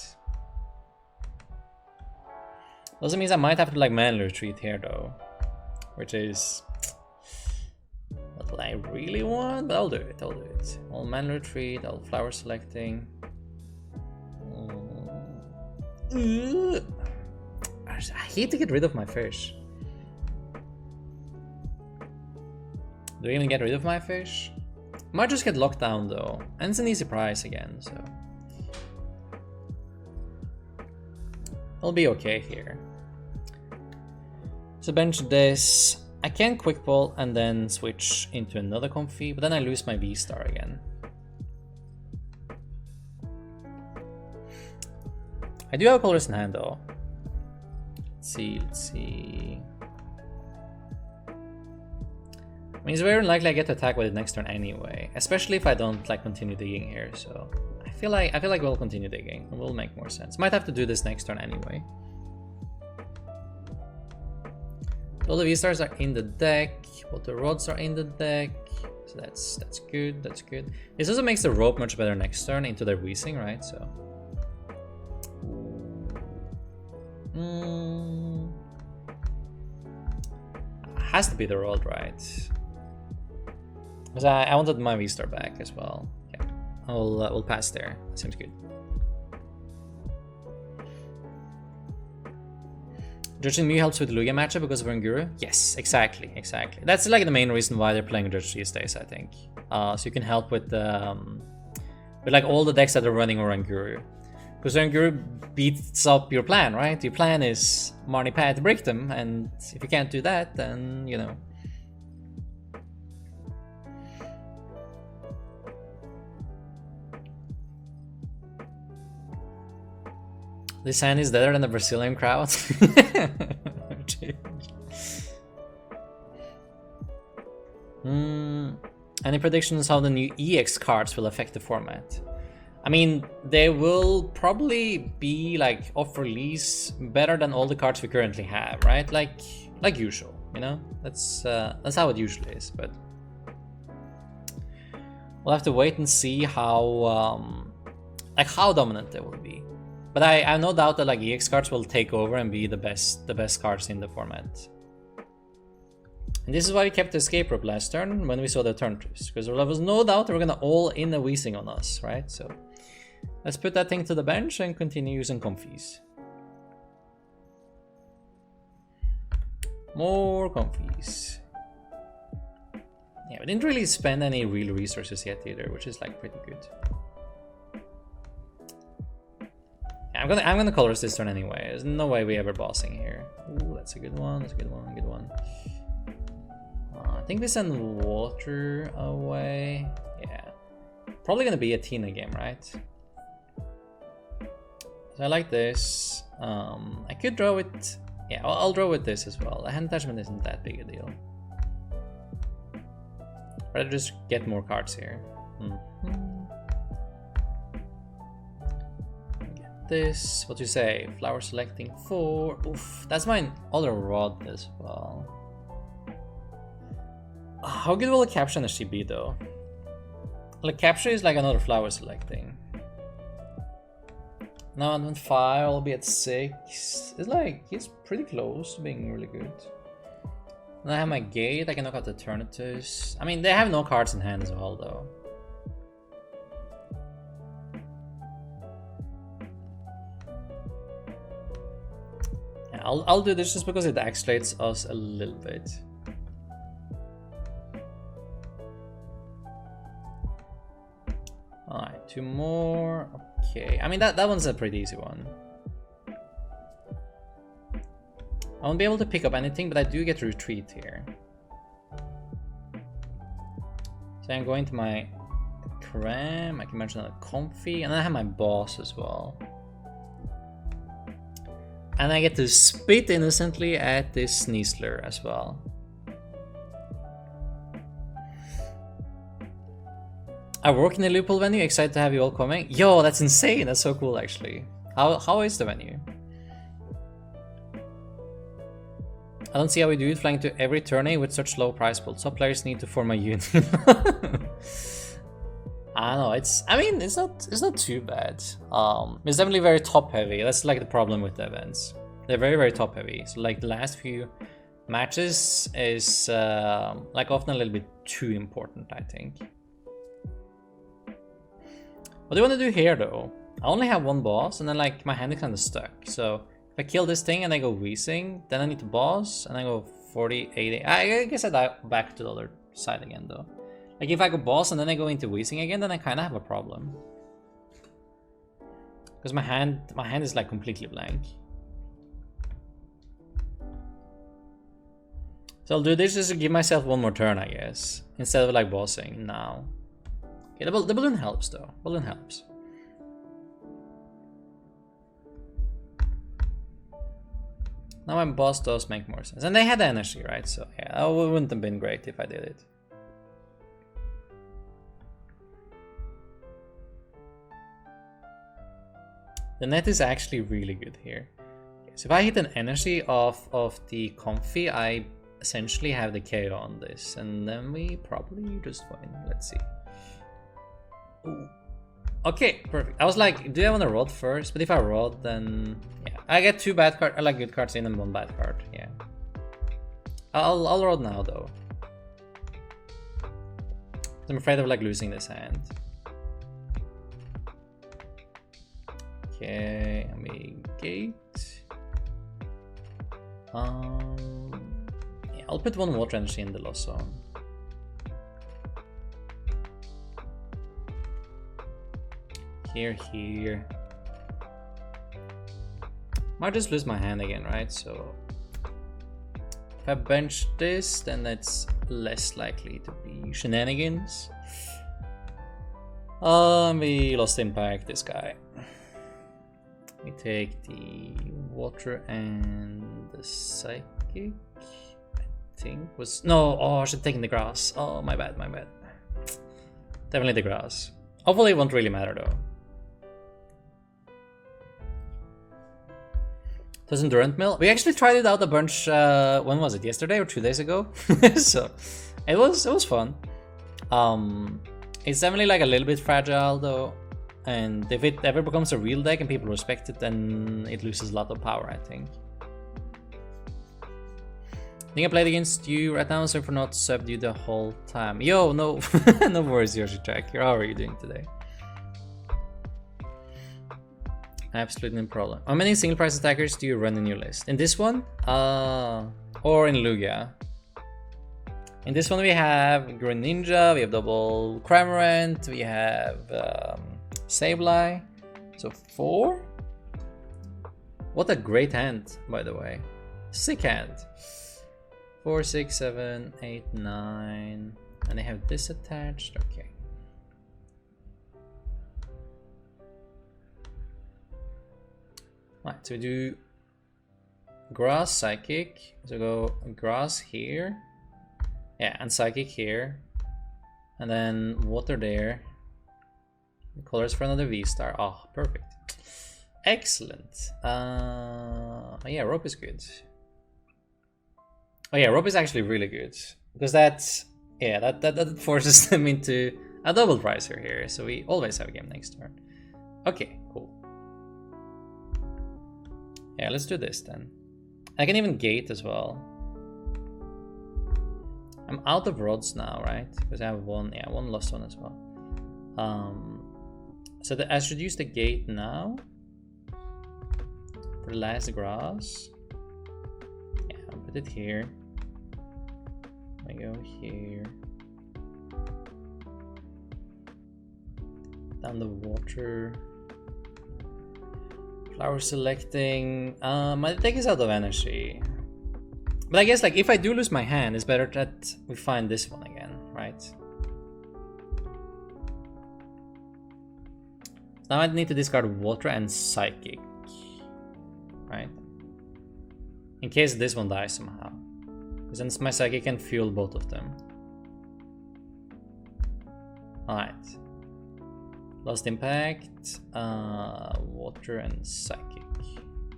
A: Also means I might have to like manually retreat here though, which is what I really want, but I'll do it. I'll manual retreat, I'll flower selecting. I hate to get rid of my fish. Do I even get rid of my fish? Might just get locked down though, and it's an easy price again, so I'll be okay here. So bench this. I can quick ball and then switch into another Comfey, but then I lose my V-Star again. I do have a colorless in hand though. Let's see. I mean, it's very unlikely I get to attack with it next turn anyway, especially if I don't like continue digging here. So I feel like we'll continue digging. It will make more sense. Might have to do this next turn anyway. All the V-Stars are in the deck, both the rods are in the deck, so that's good, that's good. This also makes the rope much better next turn into their wheezing, right? So has to be the rod, right? Because I wanted my V-Star back as well. Yeah, we'll pass there. That seems good. Judging Mew helps with the Lugia matchup because of Ranguru? Yes, exactly. That's like the main reason why they're playing Judge these days, I think. So you can help with like all the decks that are running Ranguru. Because Ranguru beats up your plan, right? Your plan is Marnie Pad break them, and if you can't do that, then you know. This hand is better than the Brazilian crowd. Any predictions how the new EX cards will affect the format? I mean, they will probably be like off release better than all the cards we currently have, right? Like usual, you know. That's how it usually is. But we'll have to wait and see how dominant they will be. But I have no doubt that like EX cards will take over and be the best cards in the format. And this is why we kept the escape rope last turn when we saw the turn twist, because there was no doubt they were gonna all in a Weezing on us, right? So let's put that thing to the bench and continue using Comfeys. More Comfeys. Yeah, we didn't really spend any real resources yet either, which is like pretty good. Yeah, I'm gonna colors this turn anyway. There's no way we ever bossing here. Ooh, that's a good one. That's a good one. Good one. I think we send water away. Yeah, probably gonna be a Tina game, right? So I like this. I could draw it. Yeah, I'll draw with this as well. The hand attachment isn't that big a deal. Rather just get more cards here. Get this. What do you say? Flower selecting 4. Oof, that's my other rod as well. How good will the capture energy be though? Like capture is like another flower selecting. Now I'm on 5, I'll be at 6. It's like he's pretty close to being really good. And I have my gate, I can knock out the Eternatus. I mean, they have no cards in hand as well though. Yeah, I'll do this just because it accelerates us a little bit. Alright, 2 more. Okay, I mean that one's a pretty easy one. I won't be able to pick up anything, but I do get to retreat here. So I'm going to my Cram, I can mention a Comfey, and then I have my boss as well. And I get to spit innocently at this Sneasler as well. I work in a loophole venue, excited to have you all coming. Yo, that's insane, that's so cool actually. How is the venue? I don't see how we do it, flying to every tourney with such low price pool. Top players need to form a union. I don't know, it's not too bad. It's definitely very top heavy. That's like the problem with the events. They're very, very top heavy. So like the last few matches is like often a little bit too important, I think. What do you want to do here though? I only have one boss and then like my hand is kind of stuck. So if I kill this thing and I go Weezing, then I need to boss and I go 40, 80. I guess I die back to the other side again though. Like if I go boss and then I go into Weezing again, then I kind of have a problem. Because my hand is like completely blank. So I'll do this just to give myself one more turn, I guess. Instead of like bossing now. Okay, the balloon helps though. Balloon helps. Now my boss does make more sense. And they had the energy, right? So yeah, it wouldn't have been great if I did it. The net is actually really good here. Okay, so if I hit an energy of the Comfey, I essentially have the KO on this. And then we probably just win. Let's see. Ooh. Okay, perfect. I was like, do I want to rod first? But if I rod, then yeah, I get 2 bad cards. I like good cards in and 1 bad card. Yeah, I'll rod now though. I'm afraid of like losing this hand. Okay, and we gate. Yeah, I'll put 1 water energy in the loss zone. Here. Might just lose my hand again, right? So if I bench this, then that's less likely to be shenanigans. We lost impact, this guy. We take the water and the psychic. I think was no. Oh, I should have taken the grass. Oh, my bad. Definitely the grass. Hopefully, it won't really matter though. Doesn't Durant Mill? We actually tried it out a bunch. When was it? Yesterday or 2 days ago? So it was fun. It's definitely like a little bit fragile though, and if it ever becomes a real deck and people respect it, then it loses a lot of power, I think. I think I played against you right now, so for not subbed you the whole time. Yo, no, no worries, Yoshi Track. How are you doing today? Absolutely no problem. How many single price attackers do you run in your list? In this one? Or in Lugia? In this one we have Greninja, we have double Cramorant, we have Sableye. So 4? What a great hand, by the way. Sick hand. 4, 6, 7, 8, 9. And they have this attached. Okay. Right, so we do Grass, Psychic. So go Grass here. Yeah, and Psychic here. And then Water there. Colors for another V-Star. Oh, perfect. Excellent. Yeah, Rope is good. Oh yeah, Rope is actually really good. Because that's... Yeah, that forces them into a double pricer here. So we always have a game next turn. Okay, cool. Yeah, let's do this then. I can even gate as well. I'm out of rods now, right? Because I have one lost one as well. So I should use the gate now. For the last grass. Yeah, I'll put it here. I go here. Down the water. Flower selecting. My deck is out of energy. But I guess like if I do lose my hand, it's better that we find this one again, right? Now I need to discard water and psychic. Right? In case this one dies somehow. Because then my psychic can fuel both of them. Alright. Lost impact, water and psychic.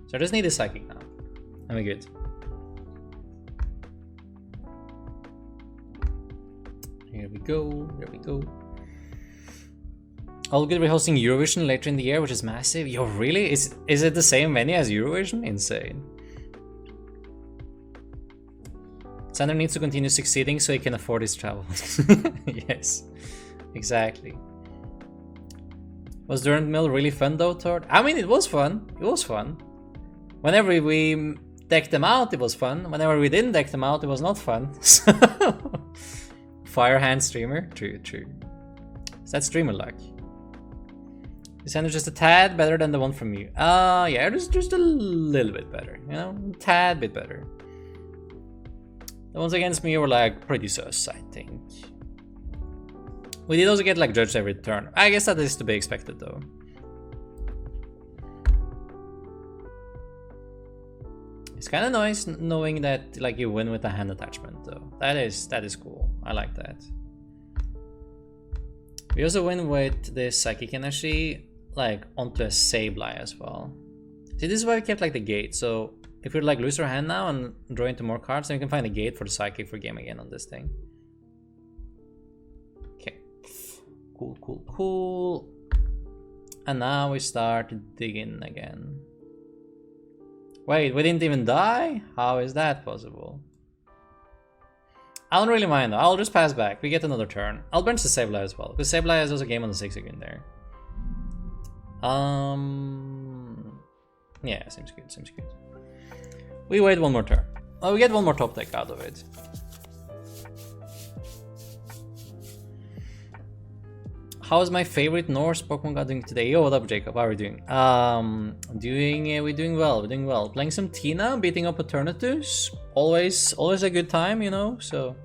A: So I just need a psychic now. And we're good. Here we go, here we go. All good, we're hosting Eurovision later in the year, which is massive. Yo, really? Is it the same venue as Eurovision? Insane. Sander needs to continue succeeding so he can afford his travel. Yes, exactly. Was Durant Mill really fun though, Tord? I mean, it was fun. It was fun. Whenever we decked them out, it was fun. Whenever we didn't deck them out, it was not fun. Firehand streamer? True, true. Is that streamer luck? Is Sander just a tad better than the one from you? Yeah, just a little bit better. You know, a tad bit better. The ones against me were like pretty sus, I think. We did also get like judged every turn. I guess that is to be expected though. It's kind of nice knowing that like you win with a hand attachment though. That is cool. I like that. We also win with the psychic energy like onto a Sableye as well. See, this is why we kept like the gate. So if we like lose our hand now and draw into more cards, then we can find a gate for the psychic for game again on this thing. Okay. Cool, cool, cool. And now we start digging again. Wait, we didn't even die? How is that possible? I don't really mind though. I'll just pass back. We get another turn. I'll bench the Sableye as well, because Sableye has also a game on the 6 again there. Yeah, seems good, seems good. We wait one more turn. Oh, we get one more top deck out of it. How is my favorite Norse Pokemon God doing today? Yo, what up, Jacob? How are we doing? We're doing well. We're doing well. Playing some Tina, beating up Eternatus. Always a good time, you know. So,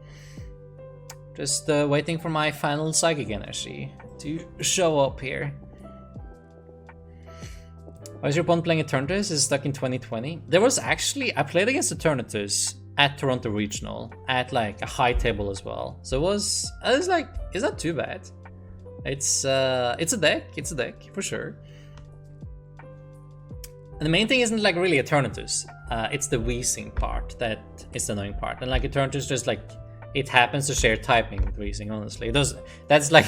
A: just waiting for my final Psychic energy to show up here. Why is your opponent playing Eternatus? Is stuck in 2020. There was actually I played against Eternatus at Toronto Regional at like a high table as well. So I was like, is that too bad? It's a deck for sure. And the main thing isn't like really Eternatus. It's the Weezing part that is the annoying part. And like Eternatus just like it happens to share typing with Weezing, honestly. It does that's like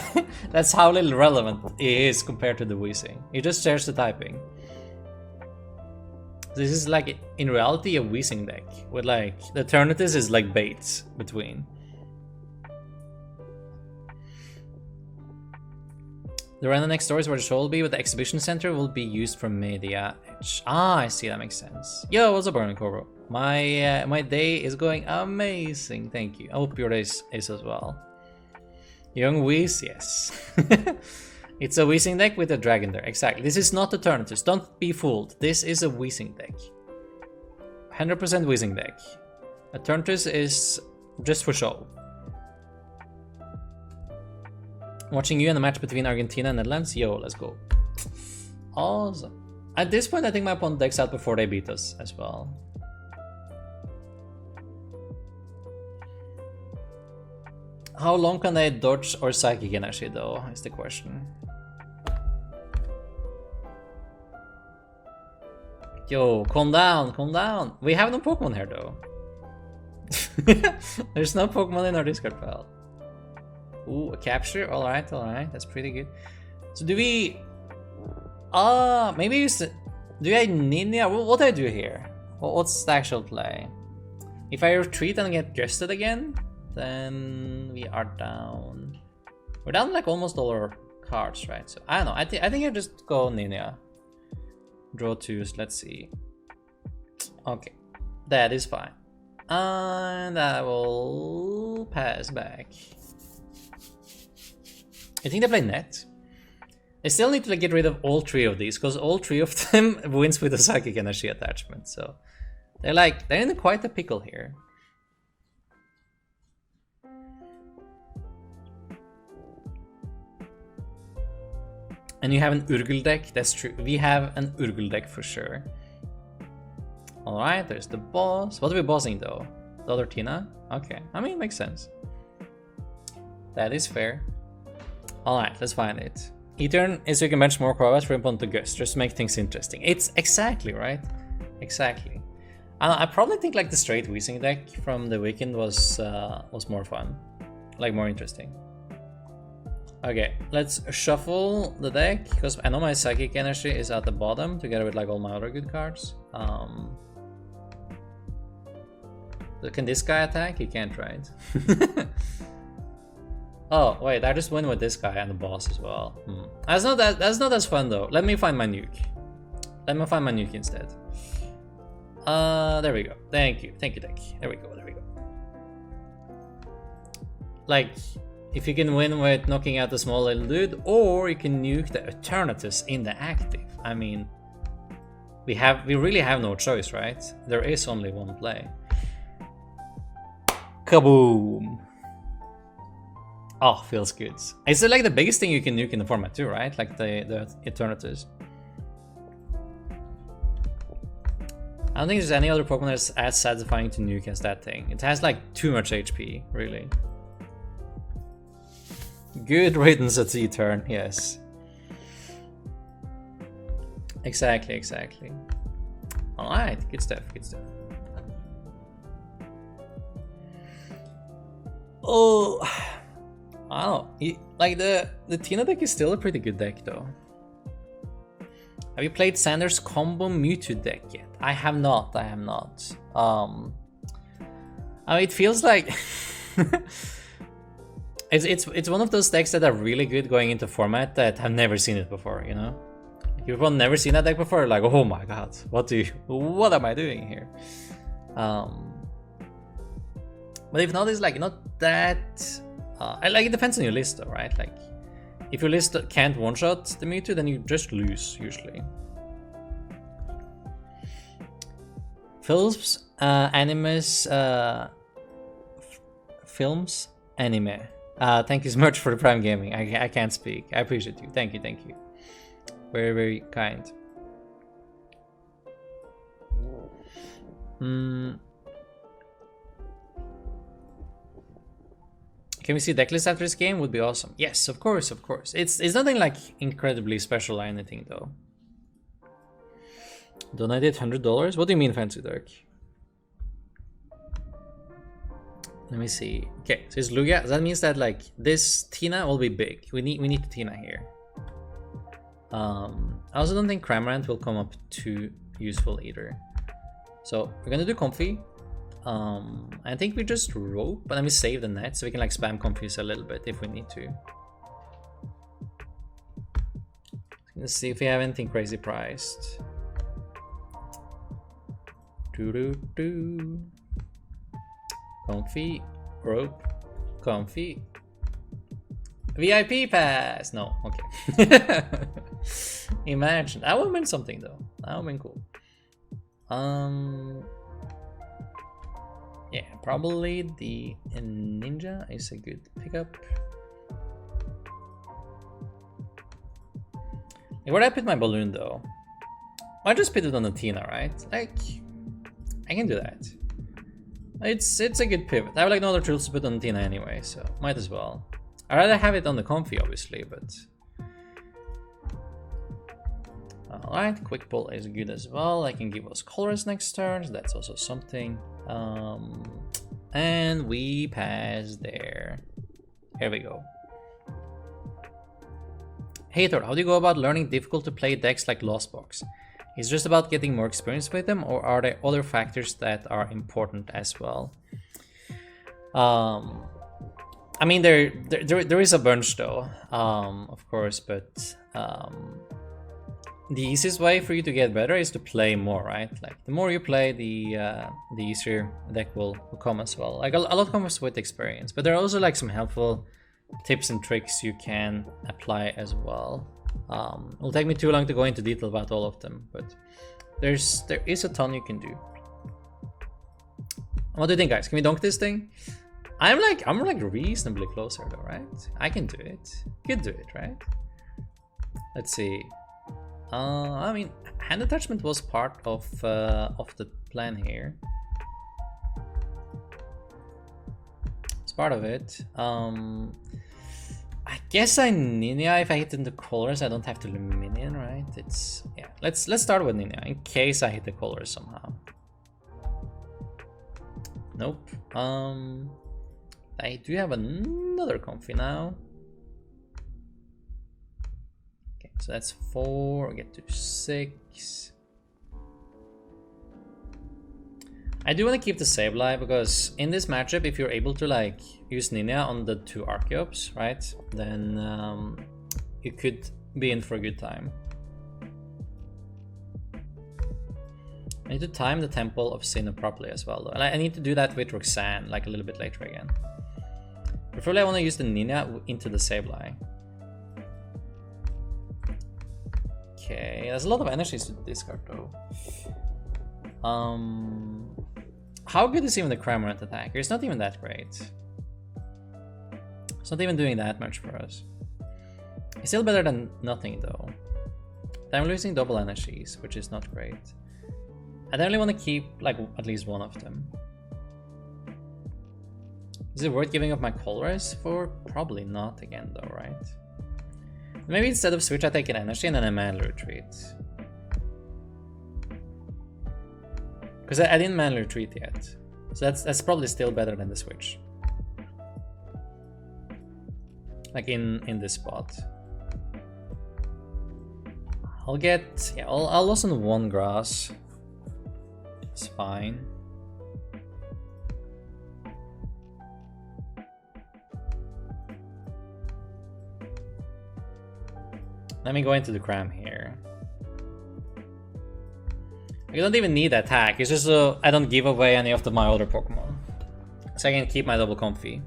A: that's how little relevant it is compared to the Weezing. It just shares the typing. This is like, in reality, a Weezing deck. With like, the Eternatus is like bait between. The random next door is where the show will be, but the exhibition center will be used for media edge. Ah, I see, that makes sense. Yo, what's up, Burning Cobra? My day is going amazing, thank you. I hope your day is as well. Young Weez, yes. It's a Weezing deck with a dragon there, exactly. This is not Eternatus, don't be fooled. This is a Weezing deck. 100% Weezing deck. Eternatus is just for show. Watching you in the match between Argentina and Netherlands? Yo, let's go. Awesome. At this point, I think my opponent decks out before they beat us as well. How long can they dodge or psychic energy though, is the question. Yo, calm down, calm down. We have no Pokemon here though. There's no Pokemon in our Discord file. Ooh, a capture. Alright, that's pretty good. So do we... maybe use the... Do I Ninja? What do I do here? What's the actual play? If I retreat and get gusted again, then we are down. We're down like almost all our cards, right? So I don't know. I think I just go Ninja. Draw twos, let's see. Okay, that is fine. And I will pass back. I think they play net. I still need to like, get rid of all three of these, because all three of them wins with a psychic energy attachment. So they're in quite a pickle here. And you have an Urgul deck, that's true. We have an Urgul deck for sure. Alright, there's the boss. What are we bossing though? The other Tina? Okay, I mean, it makes sense. That is fair. Alright, let's find it. E-turn is so you can bench more Croats for your opponent to gust, just to make things interesting. It's exactly, right? Exactly. I probably think like the straight Weezing deck from the weekend was more fun. Like more interesting. Okay, let's shuffle the deck, because I know my Psychic Energy is at the bottom, together with like all my other good cards. So can this guy attack? He can't, right? Oh, wait, I just win with this guy and the boss as well. That's not as fun though. Let me find my nuke. Let me find my nuke instead. There we go. Thank you, deck. There we go. Like, if you can win with knocking out the small little dude, or you can nuke the Eternatus in the active. I mean, we really have no choice, right? There is only one play. Kaboom! Oh, feels good. It's like the biggest thing you can nuke in the format too, right? Like the Eternatus. I don't think there's any other Pokemon that's as satisfying to nuke as that thing. It has like too much HP, really. Good riddance at the turn, yes. Exactly. Alright, good stuff. Oh, I don't know. Like the Tina deck is still a pretty good deck though. Have you played Sanders combo Mewtwo deck yet? I have not. I mean, it feels like it's one of those decks that are really good going into format that have never seen it before, you know? People have never seen that deck before, like, oh my god, what am I doing here? But if not, it's like not that. Like it depends on your list, though, right? Like, if your list can't one-shot the Mewtwo, then you just lose usually. Films, animes, films, anime. Thank you so much for the Prime Gaming. I can't speak. I appreciate you. Thank you. Very, very kind. Can we see Decklist after this game? Would be awesome. Yes, of course. It's nothing like incredibly special or anything though. Donated $100? What do you mean, Fancy Dark? Let me see. Okay, so it's Lugia. That means that like this Tina will be big. We need the Tina here. I also don't think Cramorant will come up too useful either. So we're gonna do Comfey. I think we just rope, but let me save the net so we can like spam Comfeys a little bit if we need to. Let's see if we have anything crazy priced. Comfey, rope, Comfey. VIP pass! No, okay. Imagine. That would mean something though. That would mean cool. Yeah, probably the ninja is a good pickup. Where did I put my balloon though? I just put it on the Tina, right? Like, I can do that. It's a good pivot. I have like no other tools to put on the Tina anyway, so might as well. I'd rather have it on the Comfey, obviously, but... Alright, quick pull is good as well. I can give us colors next turn, so that's also something. And we pass there. Here we go. Hater, how do you go about learning difficult to play decks like Lost Box? Is it just about getting more experience with them, or are there other factors that are important as well? I mean, there is a bunch though, of course, but the easiest way for you to get better is to play more, right? Like the more you play, the easier the deck will come as well. Like a lot comes with experience, but there are also like some helpful tips and tricks you can apply as well. It'll take me too long to go into detail about all of them, but there is a ton you can do. What do you think, guys? Can we dunk this thing? I'm like reasonably close here though, right? I can do it. You can do it, right? Let's see. I mean, hand attachment was part of the plan here. It's part of it. I guess I Ninja if I hit in the colors. I don't have to minion, right? It's yeah. Let's start with Ninja in case I hit the colors somehow. Nope. I do have another Comfey now. Okay, so that's 4. I get to 6. I do want to keep the save live because in this matchup, if you're able to like use Ninja on the 2 Archeops, right, then you could be in for a good time. I need to time the Temple of Sinnoh properly as well, though. And I need to do that with Roxanne, like a little bit later again. Preferably I want to use the Ninja into the Sableye. Okay, there's a lot of energies to discard though. How good is even the Cramorant attacker? It's not even that great. It's not even doing that much for us. It's still better than nothing though. I'm losing double energies, which is not great. I definitely want to keep like at least one of them. Is it worth giving up my Colress for? Probably not again though, right? Maybe instead of switch I take an energy and then a Manly Retreat. Because I didn't Manly Retreat yet. So that's probably still better than the switch. Like in this spot. I'll get, yeah, I'll lose on 1 grass. It's fine. Let me go into the Cram here. I don't even need attack, it's just so I don't give away any of my other Pokemon. So I can keep my double Comfey.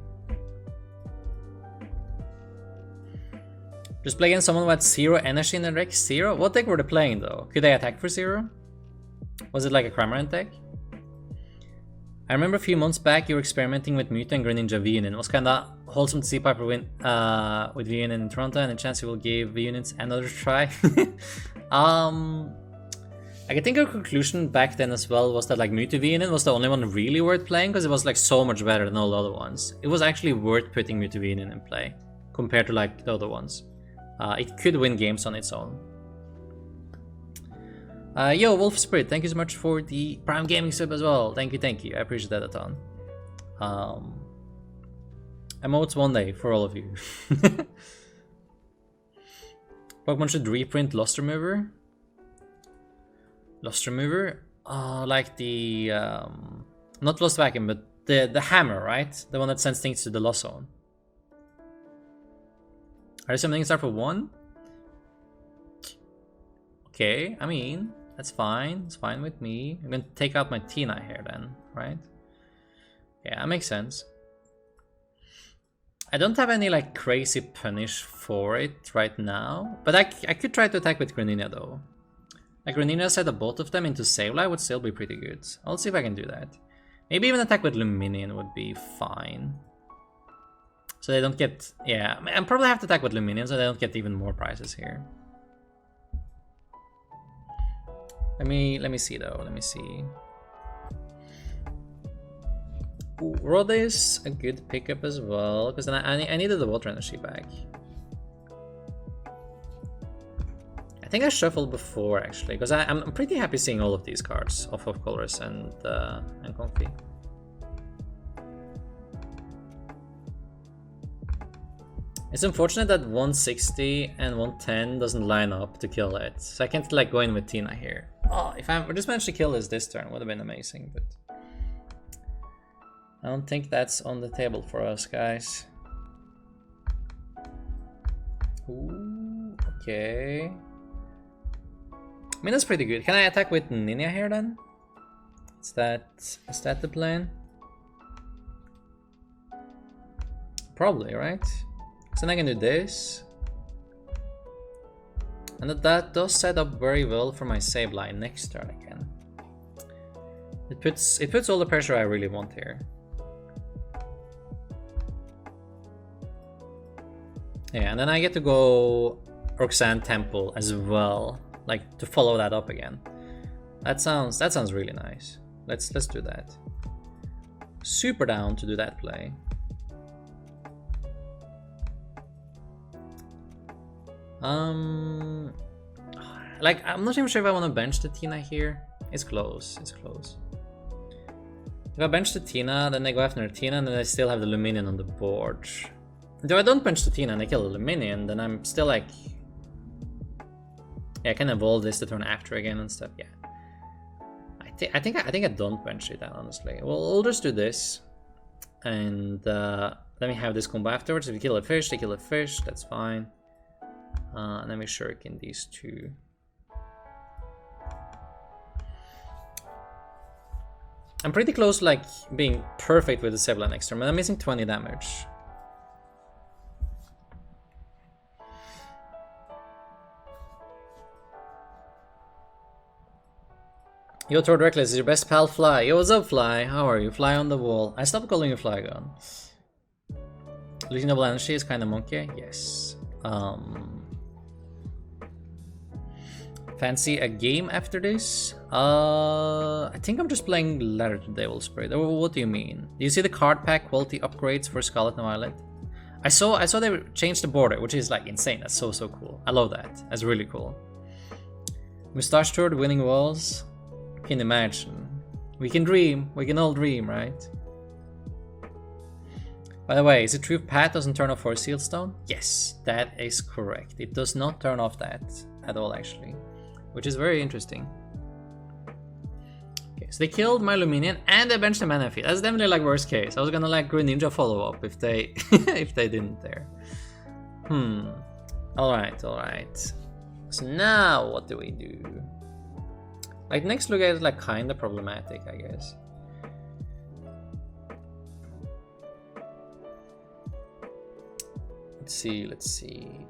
A: Just play against someone who had 0 energy in the deck. 0? What deck were they playing though? Could they attack for 0? Was it like a Cramorant deck? I remember a few months back you were experimenting with Mewtwo and Greninja V-Union. It was kinda wholesome to see Piper win with V-Union in Toronto, and a chance you will give V-Unions another try. I think our conclusion back then as well was that like Mewtwo V-Union was the only one really worth playing because it was like so much better than all the other ones. It was actually worth putting Mewtwo V-Union in play compared to like the other ones. It could win games on its own. Yo, Wolf Spirit, thank you so much for the Prime Gaming sub as well. Thank you. I appreciate that a ton. Emotes one day for all of you. Pokemon should reprint Lost Remover. Lost remover? Like the not lost vacuum, but the hammer, right? The one that sends things to the lost zone. Are there some things start for 1? Okay, I mean, that's fine. It's fine with me. I'm gonna take out my Tina here then, right? Yeah, that makes sense. I don't have any like crazy punish for it right now, but I could try to attack with Grenina though. Like Grenina set up both of them into Sableye would still be pretty good. I'll see if I can do that. Maybe even attack with Luminion would be fine. So they don't get, yeah, I probably have to attack with Luminion so they don't get even more prizes here. Let me see though, let me see. Ooh, Rod is a good pickup as well, because then I needed the water energy back. I think I shuffled before actually, because I'm pretty happy seeing all of these cards off of Colors and Comfey. It's unfortunate that 160 and 110 doesn't line up to kill it, so I can't like go in with Tina here. Oh, if I just managed to kill this turn, would have been amazing, but I don't think that's on the table for us, guys. Ooh, okay. I mean, that's pretty good. Can I attack with Ninja here then? Is that the plan? Probably, right? So then I can do this. And that does set up very well for my Sableye next turn again. It puts all the pressure I really want here. Yeah, and then I get to go Roxanne Temple as well, like to follow that up again. That sounds really nice. Let's do that. Super down to do that play. Like I'm not even sure if I want to bench the Tina here. It's close. It's close. If I bench the Tina, then they go after the Tina, and then I still have the Luminion on the board. If I don't bench the Tina and I kill the Luminion, then I'm still like, yeah, I can evolve this the turn after again and stuff. Yeah, I think I don't bench it honestly. Well, we'll just do this, and let me have this combo afterwards. If you kill a fish, they kill a fish. That's fine. And then we shuriken these two. I'm pretty close to like being perfect with the Sableye next turn, but I'm missing 20 damage. Yo, Thor Reckless, is your best pal Fly? Yo, what's up, Fly? How are you? Fly on the wall. I stopped calling you Flygon. Losing double energy is kind of monkey. Yes. Fancy a game after this? I think I'm just playing Letter to Devil Spirit. What do you mean? Do you see the card pack quality upgrades for Scarlet and Violet? I saw they changed the border, which is like insane. That's so cool. I love that. That's really cool. Mustache Tour, winning walls. Can imagine. We can dream. We can all dream, right? By the way, is it true Pat doesn't turn off Force Seal Stone? Yes, that is correct. It does not turn off that at all, actually, which is very interesting. Okay, so they killed my Luminion and they benched the Manaphy. That's definitely like worst case. I was gonna like Greninja follow up if they if they didn't there. All right. So now what do we do? Like next Lugia is like kind of problematic, I guess. Let's see.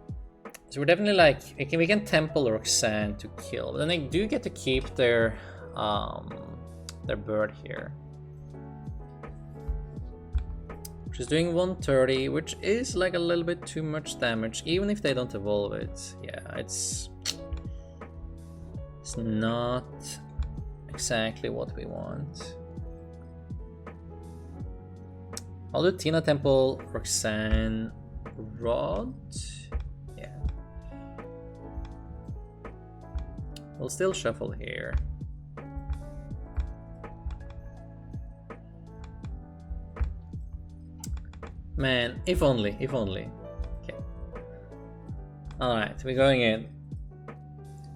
A: So we're definitely like we can Temple Roxanne to kill, but then they do get to keep their bird here, which is doing 130, which is like a little bit too much damage, even if they don't evolve it. Yeah, it's not exactly what we want. I'll do Tina, Temple, Roxanne, Rod. Yeah. We'll still shuffle here. Man, if only. Okay. Alright, we're going in.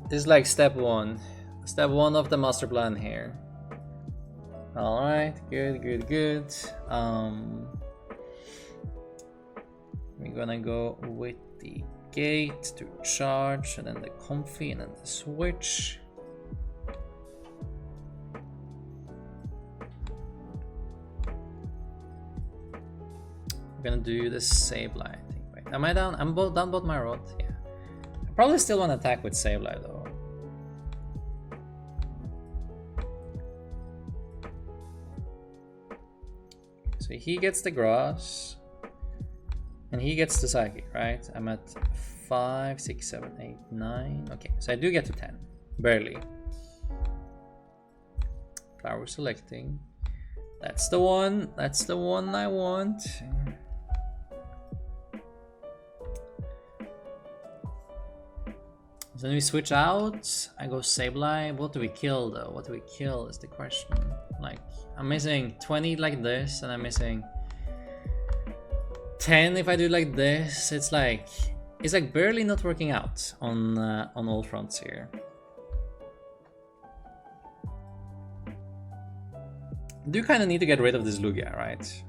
A: This is like step one. Step 1 of the master plan here. Alright, good, good, good. We're gonna go with the gate to charge, and then the Comfey, and then the switch. We're gonna do the Sableye, I think. Wait, am I down? I'm down both my rod? Yeah. I probably still want to attack with Sableye though. So he gets the grass. And he gets the psychic, right? I'm at 5, 6, 7, 8, 9. Okay, so I do get to 10. Barely. Flower selecting. That's the one. That's the one I want. So then we switch out. I go Sableye. What do we kill though? What do we kill is the question. Like, I'm missing 20 like this, and I'm missing 10 if I do like this. It's like barely not working out on all fronts here. I do kind of need to get rid of this Lugia, right?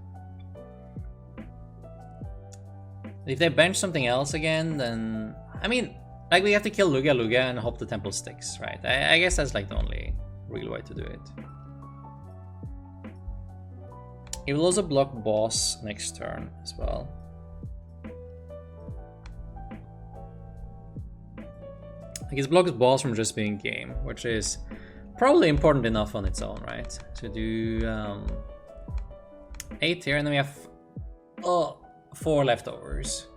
A: If they bench something else again, then I mean, like, we have to kill Lugia and hope the temple sticks, right? I guess that's like the only real way to do it. He will also block boss next turn as well. Like, he blocks boss from just being game, which is probably important enough on its own, right? To do 8 here, and then we have 4 leftovers.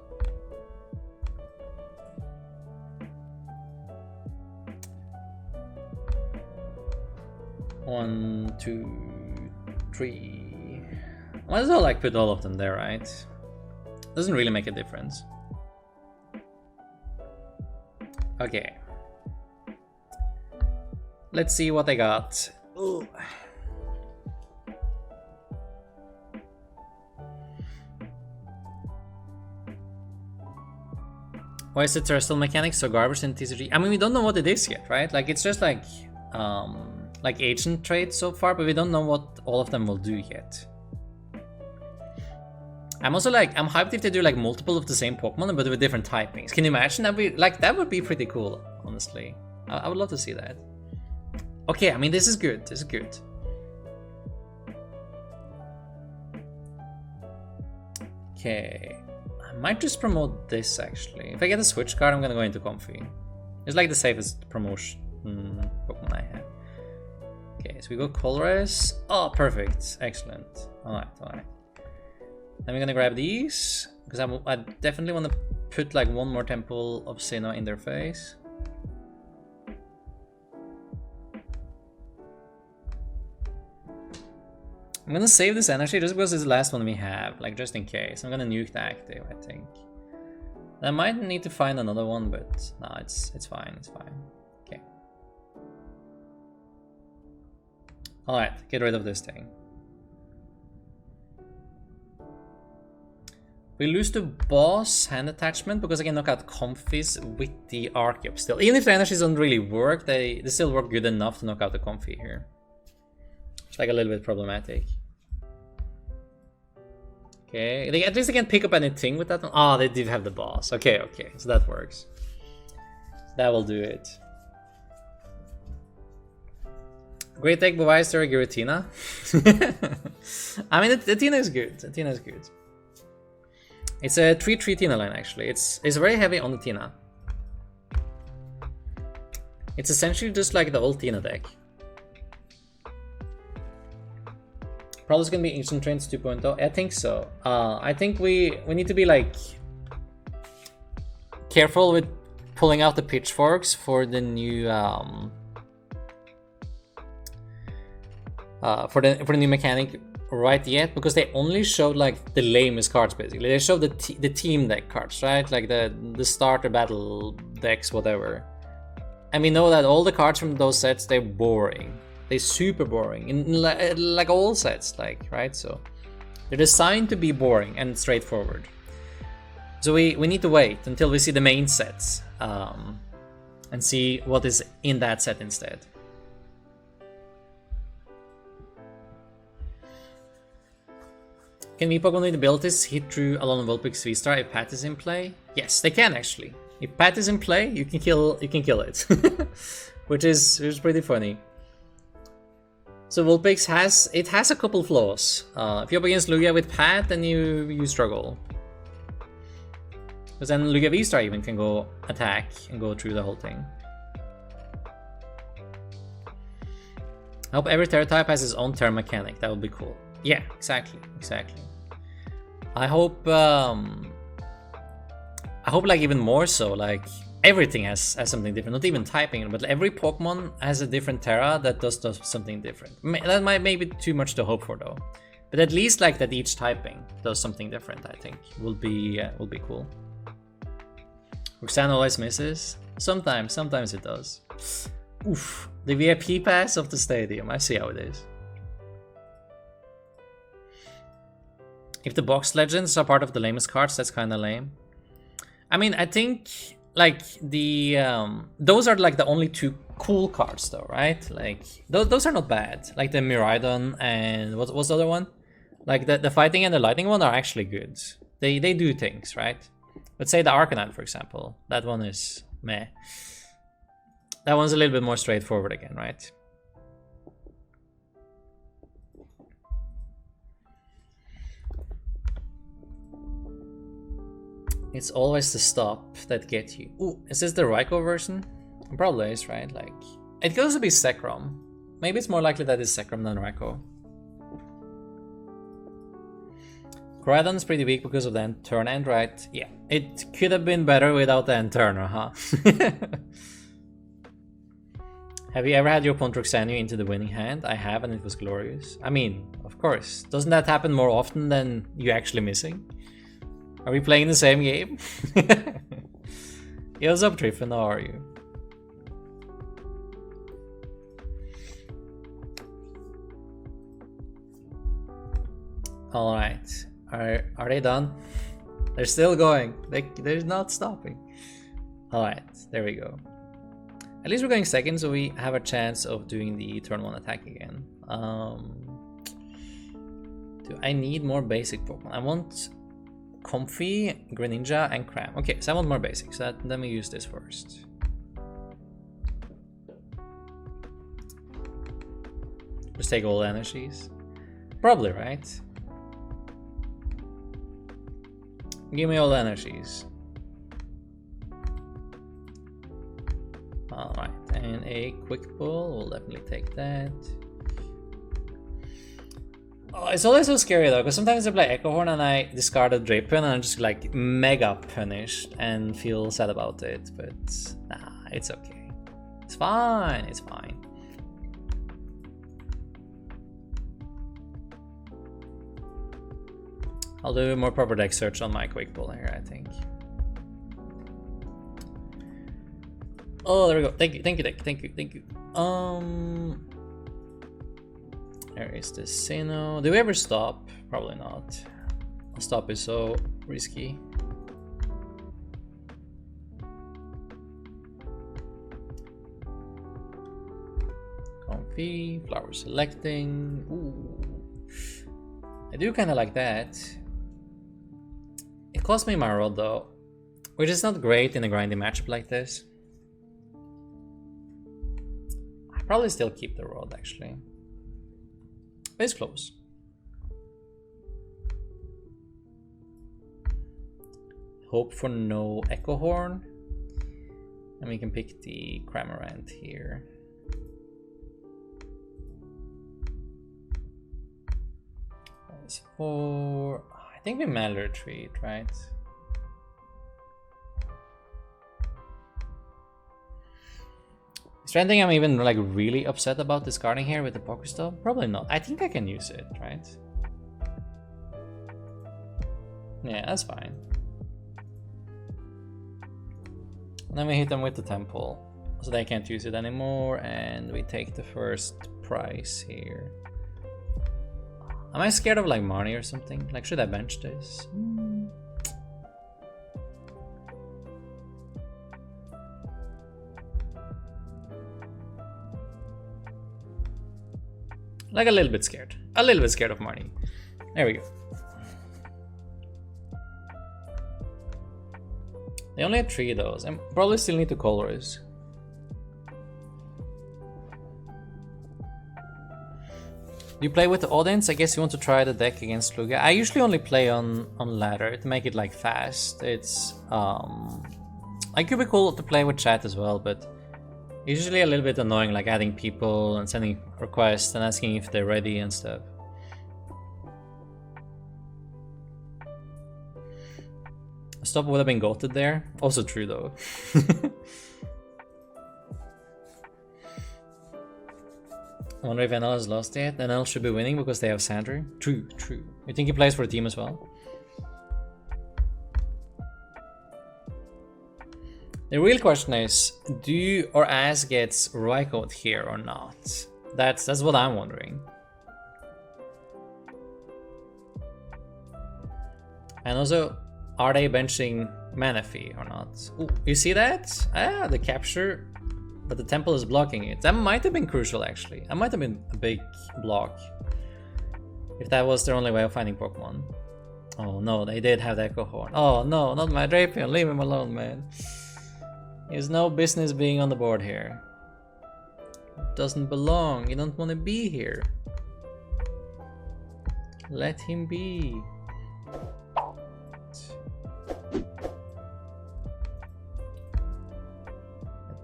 A: One, 2, 3. Might as well like put all of them there, right? Doesn't really make a difference. Okay. Let's see what I got. Ooh. Why is the terrestrial mechanics so garbage in TCG? I mean, we don't know what it is yet, right? Like, it's just like ancient traits so far, but we don't know what all of them will do yet. I'm also like, I'm hyped if they do like multiple of the same Pokemon but with different typings. Can you imagine that? That would be pretty cool, honestly. I would love to see that. Okay, I mean, this is good. This is good. Okay, I might just promote this actually. If I get a switch card, I'm gonna go into Comfey. It's like the safest promotion Pokemon I have. Okay, so we go Colress. Oh, perfect. Excellent. Alright, alright. Then we're gonna grab these, because I definitely want to put like one more Temple of Sinnoh in their face. I'm gonna save this energy just because it's the last one we have, like just in case. I'm gonna nuke the active, I think. I might need to find another one, but no, it's fine, it's fine. Okay. Alright, get rid of this thing. We lose the boss hand attachment because I can knock out Comfeys with the Archeop still. Even if the energies don't really work, they still work good enough to knock out the Comfey here. It's like a little bit problematic. Okay, at least they can pick up anything with that one. Oh, they did have the boss. Okay, okay, so that works. That will do it. Great Tech Bovister Giratina. I mean, the Tina is good. The Tina is good. It's a 3/3 Tina line actually. It's very heavy on the Tina. It's essentially just like the old Tina deck. Probably it's gonna be Ancient Trains 2.0. I think so. I think we need to be like careful with pulling out the pitchforks for the new for the new mechanic right yet, because they only showed like the lamest cards basically. They showed the team deck cards, right? Like the starter battle decks, whatever. And we know that all the cards from those sets, they're boring. They're super boring in like all sets, like, right? So they're designed to be boring and straightforward. So we need to wait until we see the main sets and see what is in that set instead. Can me Pokemon with abilities hit through Alon Vulpix V-Star if Pat is in play? Yes, they can actually. If Pat is in play, you can kill it, which is pretty funny. So Vulpix has a couple flaws. If you're up against Lugia with Pat, then you struggle. Because then Lugia V-Star even can go attack and go through the whole thing. I hope every Terra type has its own Terra mechanic. That would be cool. Yeah, exactly. I hope like even more so, like everything has something different. Not even typing, but every Pokemon has a different Terra that does something different. That might be too much to hope for though. But at least like that each typing does something different, I think will be cool. Roxanne always misses. Sometimes it does. Oof, the VIP pass of the stadium. I see how it is. If the box legends are part of the lamest cards, that's kind of lame. I mean, I think like the those are like the only two cool cards though, right? Like those are not bad. Like the Miraidon and what's the other one? Like the fighting and the lightning one are actually good. They do things, right? But say the Arcanine, for example, that one is meh. That one's a little bit more straightforward again, right? It's always the stop that gets you. Ooh, is this the Raikou version? It probably is, right? Like, it goes to be Zekrom. Maybe it's more likely that it's Zekrom than Raikou. Koraidon's pretty weak because of the end turn end, right? Yeah, it could have been better without the end turner, huh? Have you ever had your opponent Roxanne you into the winning hand? I have, and it was glorious. I mean, of course. Doesn't that happen more often than you actually missing? Are we playing the same game? Yo, what's up, Triffin? How are you? Alright. Are they done? They're still going. They're not stopping. Alright, there we go. At least we're going second, so we have a chance of doing the turn 1 attack again. Do I need more basic Pokemon? I want Comfey, Greninja, and Cram. Okay, so I want more basics. So let me use this first. Just take all the energies. Probably, right? Give me all the energies. Alright, and a quick pull. We'll definitely take that. Oh, it's always so scary though, because sometimes I play Echo Horn and I discard a Drapion and I'm just like mega punished and feel sad about it, but nah, it's okay. It's fine, it's fine. I'll do a more proper deck search on my quick pull here, I think. Oh, there we go. Thank you. There is the Sinnoh. Do we ever stop? Probably not. A stop is so risky. Comfey, flower selecting. Ooh. I do kind of like that. It cost me my rod though, which is not great in a grindy matchup like this. I probably still keep the rod actually. But it's close. Hope for no Echo Horn. And we can pick the Cramorant here. That's 4. I think we Mail Retreat, right? Is there anything I'm even like really upset about discarding here with the Pokestop? Probably not. I think I can use it, right? Yeah, that's fine. And then we hit them with the Temple, so they can't use it anymore, and we take the first prize here. Am I scared of like Marnie or something? Like, should I bench this? Like a little bit scared. A little bit scared of Marnie. There we go. They only had 3 of those. I probably still need to colorize. You play with the audience? I guess you want to try the deck against Lugia. I usually only play on ladder to make it like fast. It's it could be cool to play with chat as well, but usually a little bit annoying, like adding people and sending requests and asking if they're ready and stuff. Stop would have been goated there. Also true though. I wonder if NL has lost yet. NL should be winning because they have Sandra. True, true. You think he plays for a team as well? The real question is, do or As gets Raikot here or not? That's what I'm wondering. And also, are they benching Manaphy or not? Ooh, you see that? Ah, the capture. But the temple is blocking it. That might have been crucial actually. That might have been a big block. If that was their only way of finding Pokemon. Oh no, they did have the Echo Horn. Oh no, not my Drapion. Leave him alone, man. He has no business being on the board here. Doesn't belong. You don't want to be here. Let him be.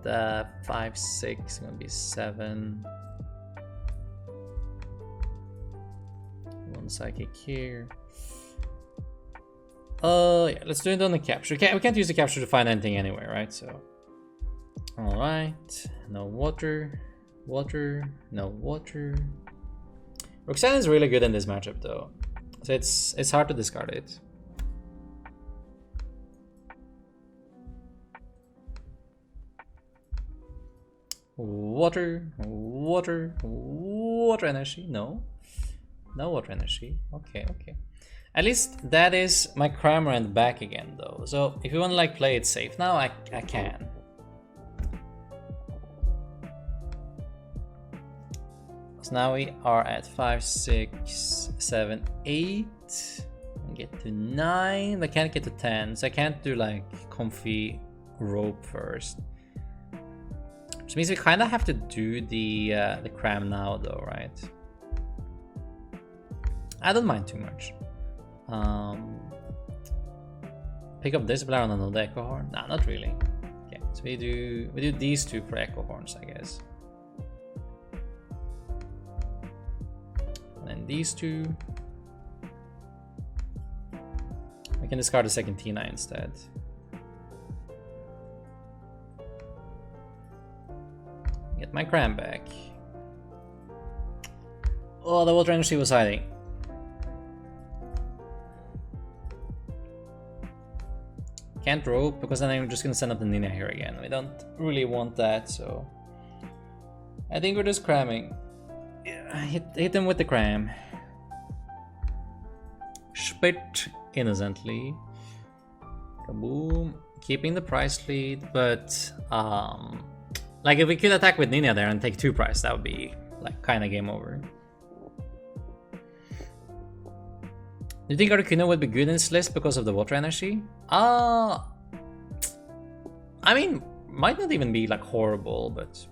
A: The 5, 6, gonna be 7. 1 psychic here. Yeah, let's do it on the capture. We can't use the capture to find anything anyway, right? So, all right. No water, no water. Roxanne is really good in this matchup, though, so it's hard to discard it. Water energy. No water energy. Okay. At least that is my Cramorant back again though. So if you want to like play it safe now, I can. So now we are at 5, 6, 7, 8. Get to 9. I can't get to 10, so I can't do like Comfey rope first. Which means we kind of have to do the cram now though, right? I don't mind too much. Pick up this player on another Echo Horn? Nah, not really. Okay, so we do these 2 for Echo Horns, I guess. And then these 2. We can discard the second Tina instead. Get my cram back. Oh, the water energy was hiding. Can't rope because then I'm just gonna send up the Nina here again. We don't really want that, so I think we're just cramming. Yeah, hit him with the cram. Spit innocently. Kaboom. Keeping the price lead, but like if we could attack with Nina there and take 2 price, that would be like kind of game over. Do you think Articuno would be good in this list because of the water energy? I mean, might not even be like horrible, but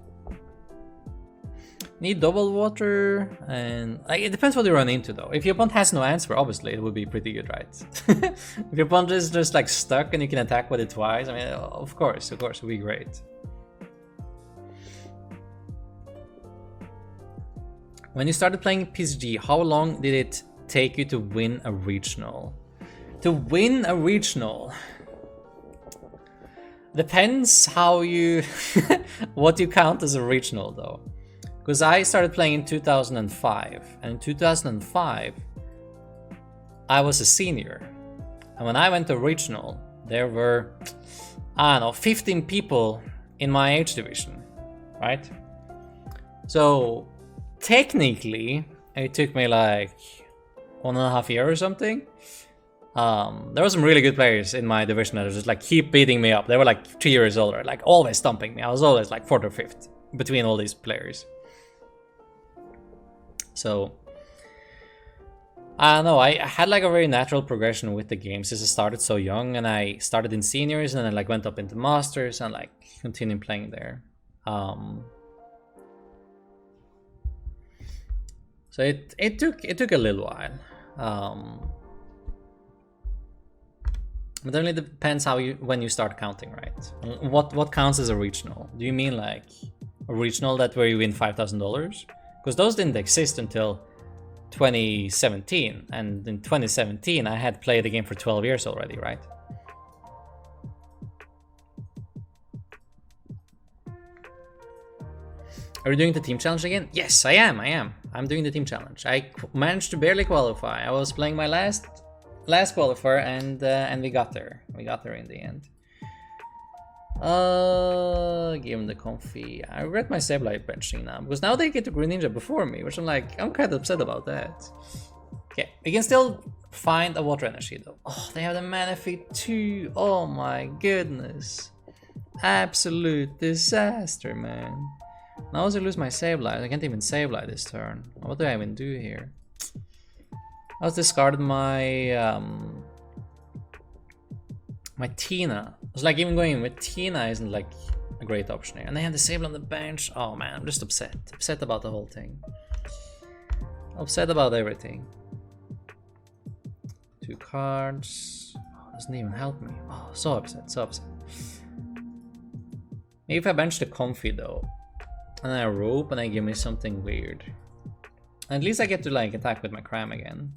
A: need double water, and like it depends what you run into though. If your opponent has no answer, obviously it would be pretty good, right? If your opponent is just like stuck and you can attack with it twice, I mean, of course, it would be great. When you started playing PCG, how long did it take you to win a regional? To win a regional depends how you what you count as a regional though, because I started playing in 2005, and in 2005 I was a senior, and when I went to regional there were, I don't know, 15 people in my age division, right? So technically it took me like 1.5 years or something. There were some really good players in my division that just like keep beating me up. They were like 3 years older, like always stomping me. I was always like 4th or 5th between all these players. So I don't know, I had like a very natural progression with the game since I started so young, and I started in seniors and then like went up into masters and like continued playing there. So it took a little while. It only depends when you start counting, right? What counts as a regional? Do you mean like a regional that where you win $5,000? Because those didn't exist until 2017, and in 2017 I had played the game for 12 years already, right? Are you doing the team challenge again? Yes, I am. I'm doing the team challenge. I managed to barely qualify. I was playing my last qualifier, and we got there. We got there in the end. Give him the Comfey. I regret my Sableye benching now, because now they get to Green Ninja before me, which I'm kind of upset about that. Okay, we can still find a water energy though. Oh, they have the Manaphy too. Oh my goodness. Absolute disaster, man. Now as I lose my Sableye, I can't even Sableye this turn. What do I even do here? I was discarded my my Tina. It's like even going with Tina isn't like a great option here. And they have the Sable on the bench. Oh man, I'm just upset. Upset about the whole thing. Upset about everything. 2 cards. Oh, doesn't even help me. Oh, so upset, so upset. Maybe if I bench the Comfey though, and I rope and they give me something weird. At least I get to like attack with my Cram again.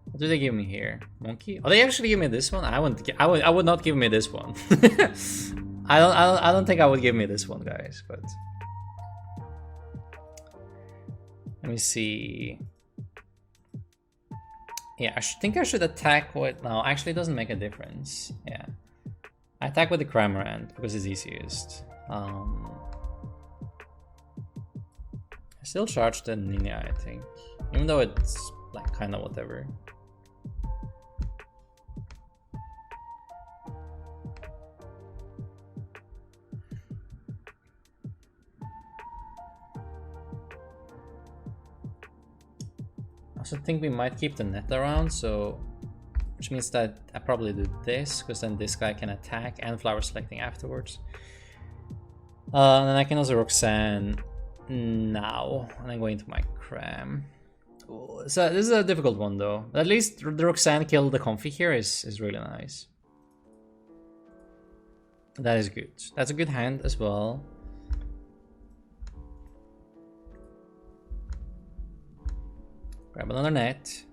A: What do they give me here? Monkey? Oh, they actually give me this one. I would not give me this one. I don't think I would give me this one, guys. But let me see. Yeah, I think I should attack with. No, actually, it doesn't make a difference. Yeah, I attack with the Cramorant because it's easiest. I still charge the Ninja, I think, even though it's like kind of whatever. I also think we might keep the net around, so which means that I probably do this, because then this guy can attack and flower selecting afterwards. And then I can also Roxanne now, and then go into my Cram. Ooh, so this is a difficult one though. At least the Roxanne kill the Comfey here is really nice. That is good. That's a good hand as well. Grab another net.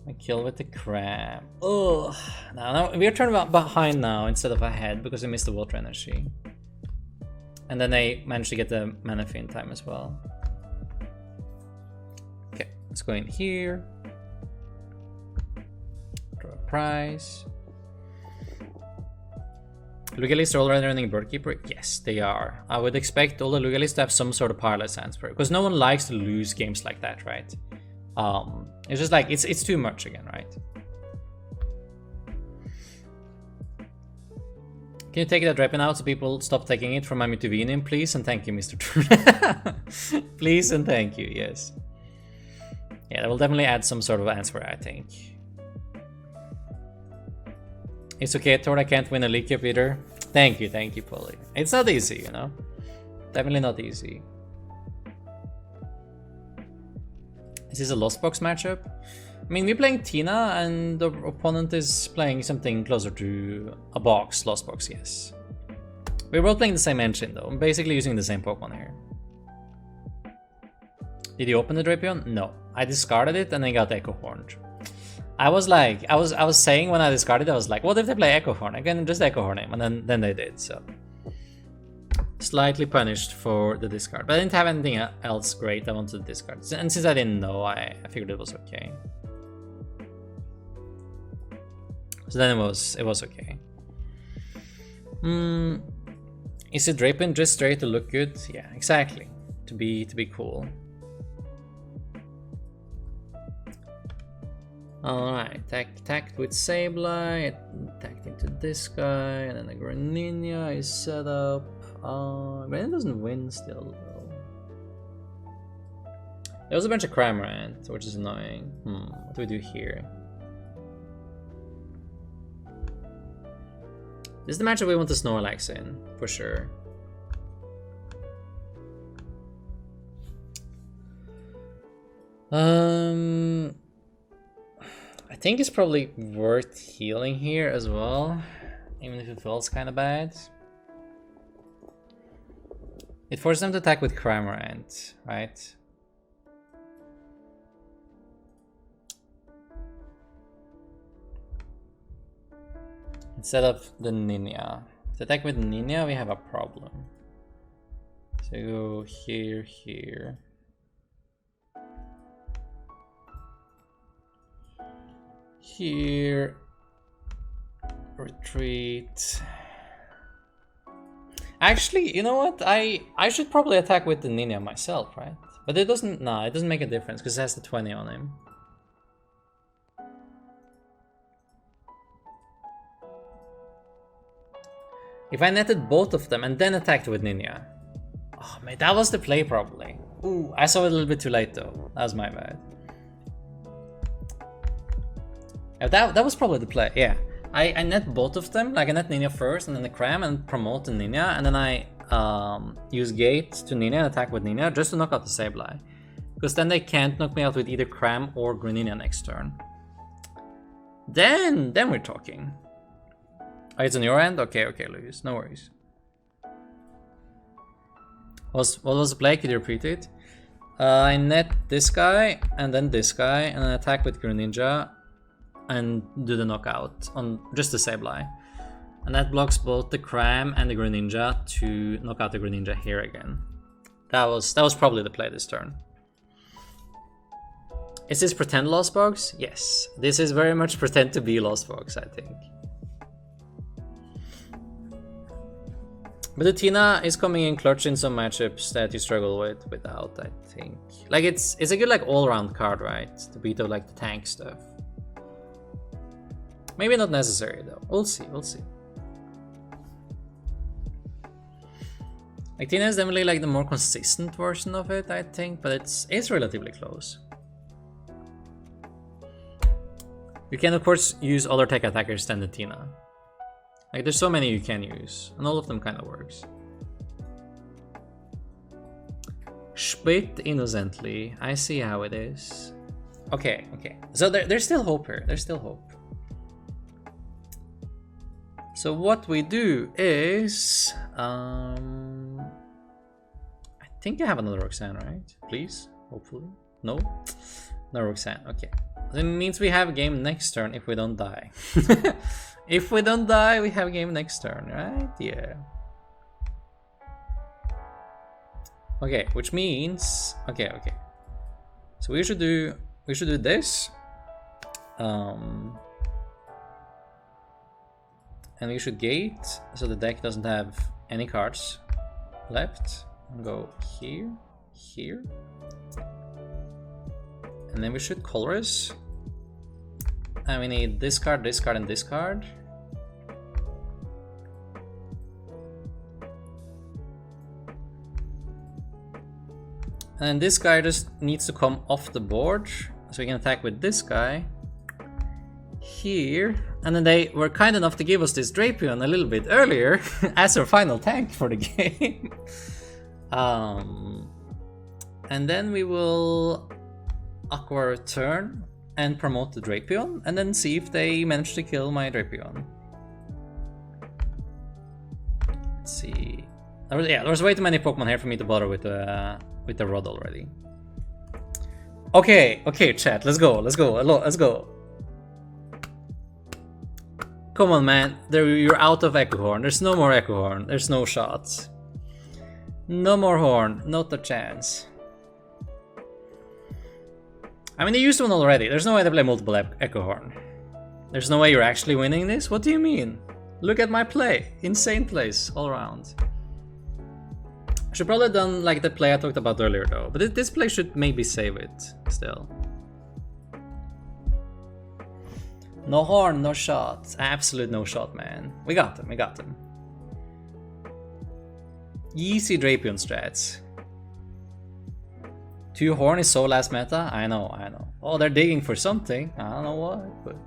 A: I kill with the Cram. Oh, now we're turning behind now instead of ahead because we missed the water energy. And then they managed to get the Manaphy in time as well. Okay, let's go in here. Draw a prize. Lugia lists are already running Birdkeeper? Yes, they are. I would expect all the Lugia lists to have some sort of powerless answer, because no one likes to lose games like that, right? It's just like, it's too much again, right? Can you take that Drapion out so people stop taking it from my Mituvinium, please? And thank you, Mr. True. Please and thank you, yes. Yeah, that will definitely add some sort of answer, I think. It's okay, Thor, I can't win a Leaky Up either. Thank you, Polly. It's not easy, you know? Definitely not easy. Is this a Lost Box matchup? I mean, we're playing Tina, and the opponent is playing something closer to a box, Lost Box, yes. We're both playing the same engine, though. I'm basically using the same Pokemon here. Did you open the Drapion? No. I discarded it, and then got Echo Horned. I was like, I was saying when I discarded, I was like, what if they play Echo Horn? I can just Echo Horn him, and then they did, so. Slightly punished for the discard, but I didn't have anything else great I wanted to discard. And since I didn't know, I figured it was okay. So then it was okay. Is it Drapion just straight to look good? Yeah, exactly. To be cool. Alright, attacked with Sableye, attacked into this guy, and then the Greninja is set up. Granny doesn't win still though. There was a bunch of Cramorant, which is annoying. What do we do here? This is the matchup we want to Snorlax in, for sure. I think it's probably worth healing here as well, even if it feels kind of bad. It forces them to attack with Cramorant, right? Instead of the Ninja. If they attack with Ninja, we have a problem. So go here, here. Here. Retreat. Actually, you know what? I should probably attack with the Ninja myself, right? But it doesn't, it doesn't make a difference because it has the 20 on him. If I netted both of them and then attacked with Ninja. Oh man, that was the play probably. Ooh, I saw it a little bit too late though. That was my bad. That was probably the play, yeah. I net both of them, like I net Ninja first and then the Cram and promote the Ninja, and then I use Gate to Ninja and attack with Ninja just to knock out the Sableye. Because then they can't knock me out with either Cram or Greninja next turn. Then we're talking. Oh, it's on your end? Okay, Luis, no worries. What was the play? Could you repeat it? I net this guy and then attack with Greninja and do the knockout on just the Sableye. And that blocks both the Cram and the Greninja to knock out the Greninja here again. That was probably the play this turn. Is this pretend Lost Box? Yes. This is very much pretend to be Lost Box, I think. But the Tina is coming in clutch in some matchups that you struggle without, I think. Like it's a good like all-around card, right? To beat up like the tank stuff. Maybe not necessary though. We'll see. Like Tina is definitely like the more consistent version of it, I think, but it's relatively close. You can of course use other tech attackers than the Tina. Like there's so many you can use, and all of them kind of works. Spit innocently. I see how it is. Okay. So there's still hope here. There's still hope. So what we do is, I think I have another Roxanne, right? Please, hopefully. No Roxanne. Okay. That means we have a game next turn if we don't die. If we don't die, we have a game next turn, right? Yeah. Okay, which means okay. So we should do this. And we should gate so the deck doesn't have any cards left. Go here. And then we should colorless. And we need this card, and this card. And this guy just needs to come off the board. So we can attack with this guy. Here. And then they were kind enough to give us this Drapion a little bit earlier as our final tank for the game. And then we will Aqua Return and promote the Drapion, and then see if they manage to kill my Drapion. Let's see. There was way too many Pokemon here for me to bother with the Rod already. Okay, chat, let's go. Come on, man. You're out of Echo Horn. There's no more Echo Horn. There's no shots. No more Horn. Not a chance. I mean, they used one already. There's no way to play multiple Echo Horn. There's no way you're actually winning this? What do you mean? Look at my play. Insane plays all around. I should probably have done like the play I talked about earlier though. But this play should maybe save it still. No Horn, no shot. Absolute no shot, man. We got them. Easy Drapion strats. 2 horn is so last meta. I know, I know. Oh, they're digging for something. I don't know what, but.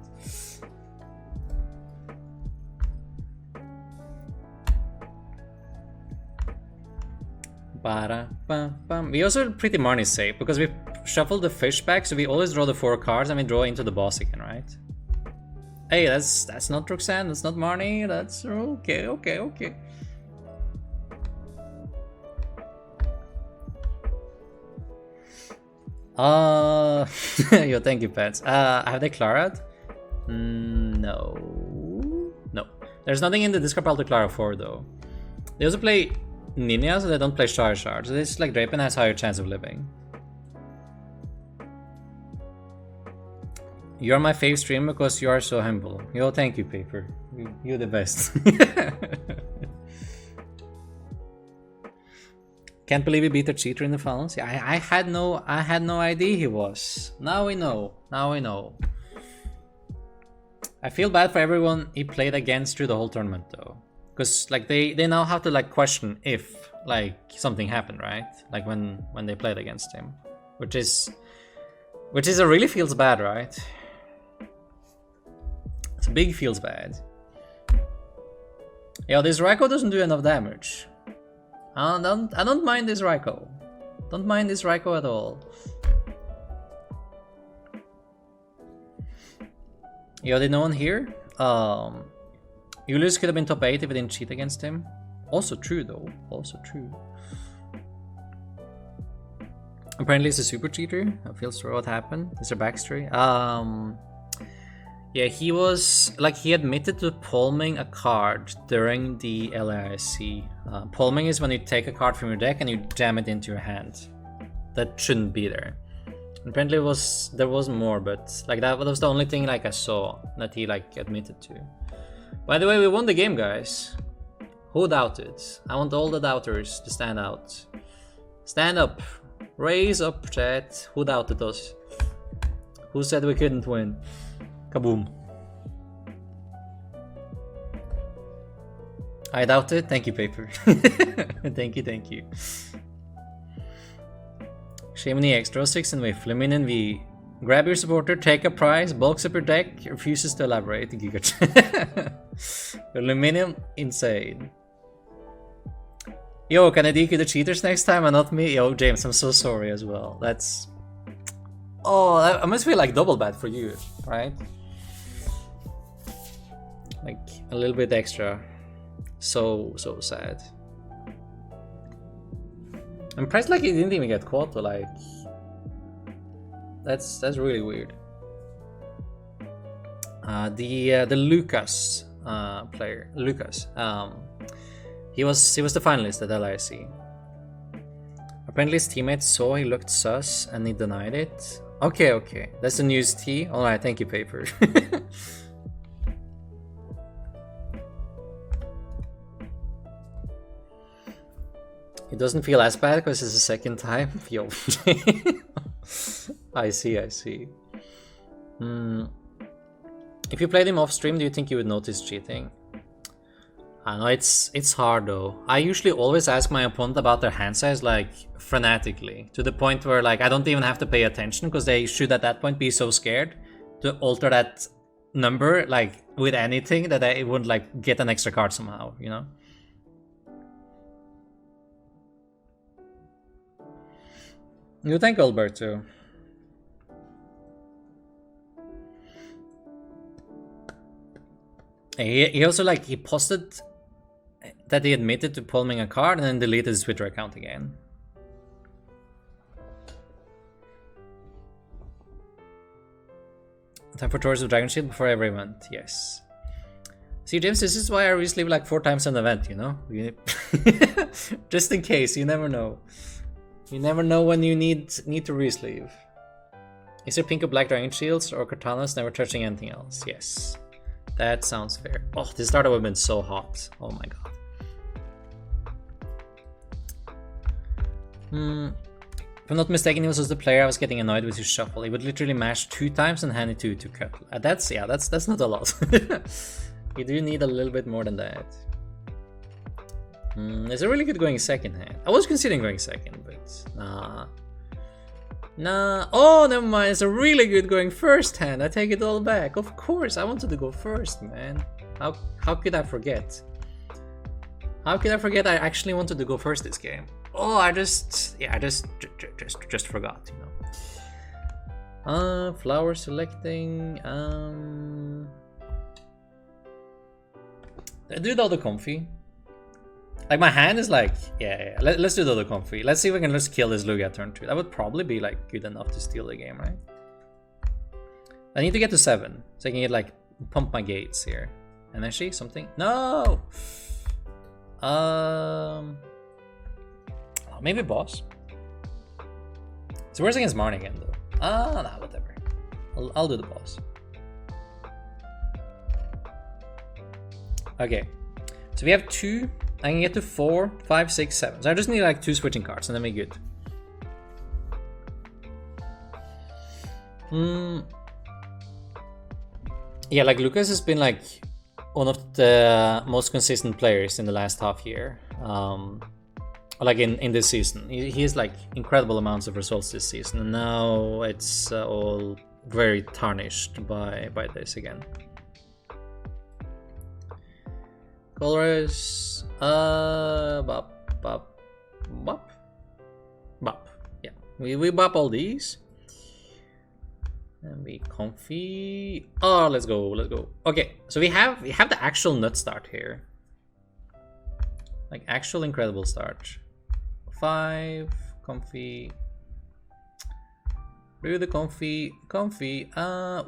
A: We also pretty money safe because we shuffle the fish back, so we always draw the 4 cards and we draw into the boss again, right? Hey, that's not Roxanne, that's not Marnie, that's okay. Yo, thank you, pets. Have they Clara'd? No. There's nothing in the discard pile to Clara for though. They also play Ninja, so they don't play Charizard. So this like Drapion has higher chance of living. You're my fave streamer because you are so humble. Yo, thank you, Paper. You're the best. Can't believe we beat a cheater in the finals. Yeah, I had no idea he was. Now we know. I feel bad for everyone he played against through the whole tournament though. Because like they now have to like question if like something happened, right? Like when they played against him. Which is a really feels bad, right? It's a big feels bad. Yeah, this Raikou doesn't do enough damage. I don't mind this Raikou. Don't mind this Raikou at all. Yo, did no one here? Julius could have been top 8 if we didn't cheat against him. Also true though. Also true. Apparently he's a super cheater. I feel sure what happened. Is there backstory? Yeah, he was like he admitted to palming a card during the LAIC. Palming is when you take a card from your deck and you jam it into your hand. That shouldn't be there. Apparently there was more, but like that was the only thing like I saw that he like admitted to. By the way, we won the game, guys. Who doubted? I want all the doubters to stand out. Stand up. Raise up, chat. Who doubted us? Who said we couldn't win? Kaboom. I doubt it. Thank you, Paper. Thank you. Shemini Extra 6 and we Flaminin V. Grab your supporter, take a prize, bulks up your deck, refuses to elaborate. Giga. Aluminium, insane. Yo, can I DQ the cheaters next time and not me? Yo, James, I'm so sorry as well. That's... Oh, I must feel like double bad for you, right? Like, a little bit extra. So sad. I'm impressed like he didn't even get caught, though, like... That's really weird. The Lucas player, Lucas. He was the finalist at LIC. Apparently his teammates saw he looked sus and he denied it. Okay. That's the news T. Alright, thank you, Paper. It doesn't feel as bad because it's the second time. Yo. I see. If you played him off stream, do you think you would notice cheating? I know it's hard though. I usually always ask my opponent about their hand size like fanatically, to the point where like I don't even have to pay attention because they should at that point be so scared to alter that number like with anything that I wouldn't like get an extra card somehow, you know? You thank Alberto. He also like he posted that he admitted to palming a card and then deleted his Twitter account again. Time for Tours of Dragon Shield before every event, yes. See, James, this is why I resleeve like 4 times an event, you know? Just in case, you never know. You never know when you need to resleeve. Is there pink or black Dragon Shields or Katanas never touching anything else? Yes. That sounds fair. Oh, this starter would have been so hot. Oh my god. If I'm not mistaken, he was just the player I was getting annoyed with his shuffle. He would literally mash 2 times and hand it to cut. That's not a lot. You do need a little bit more than that. Is it really good going second hand? I was considering going second, but nah. Nah. Oh, never mind. It's a really good going first hand. I take it all back. Of course, I wanted to go first, man. How could I forget? How could I forget I actually wanted to go first this game? Oh, I just forgot, you know. Flower selecting. I do the other Comfey. Like my hand is like, yeah. Let's do the other Comfey. Let's see if we can just kill this Lugia turn 2. That would probably be like good enough to steal the game, right? I need to get to 7 so I can get like pump my gates here. Energy, something? No. Maybe boss. So where's against Marnie again though? Nah, whatever. I'll do the boss. Okay. So we have 2. I can get to 4, 5, 6, 7. So I just need like 2 switching cards and then we're good. Yeah, like Lucas has been like one of the most consistent players in the last half year. Like in this season. He has like incredible amounts of results this season. And now it's all very tarnished by this again. Colors, bop. Yeah, we bop all these. And we Comfey. Oh, let's go. Okay, so we have the actual nut start here. Like actual incredible start. 5, Comfey. Do the Comfey.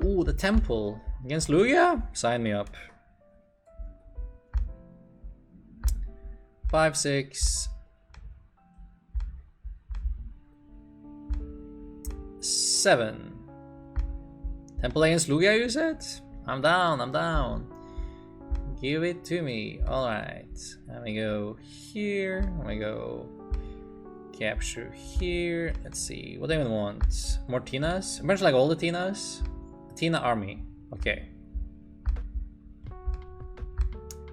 A: Ooh, the temple against Lugia. Sign me up. 5, 6, 7. Temple against Lugia, you said? I'm down. Give it to me. Alright. Let me go here. Let me go capture here. Let's see. What do I even want? More Tinas? Imagine like all the Tinas. Tina army. Okay.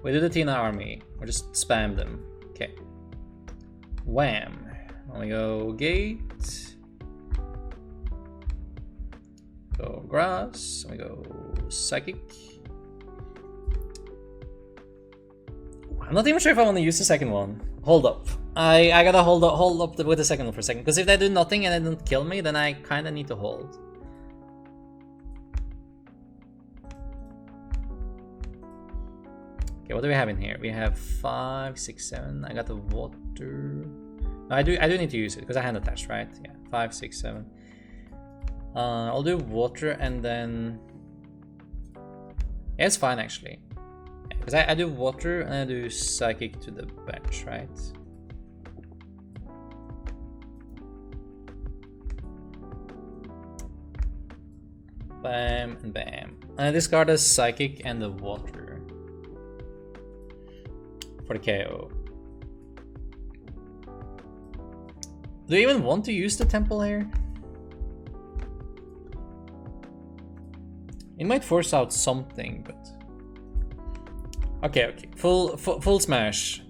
A: We do the Tina army. We just spam them. Okay. Wham. Let me go gate. Go grass. Let me go psychic. I'm not even sure if I want to use the second one. Hold up. I gotta hold up with the second one for a second. Because if they do nothing and they don't kill me, then I kind of need to hold. Okay, what do we have in here? We have 5, 6, 7. I got the water. No, I do need to use it because I hand attached, right? Yeah, 5, 6, 7. I'll do water and then. Yeah, it's fine actually. Because I do water and I do psychic to the bench, right? Bam and bam. And I discard the psychic and the water for the KO. Do you even want to use the temple here? It might force out something, but okay. Full smash.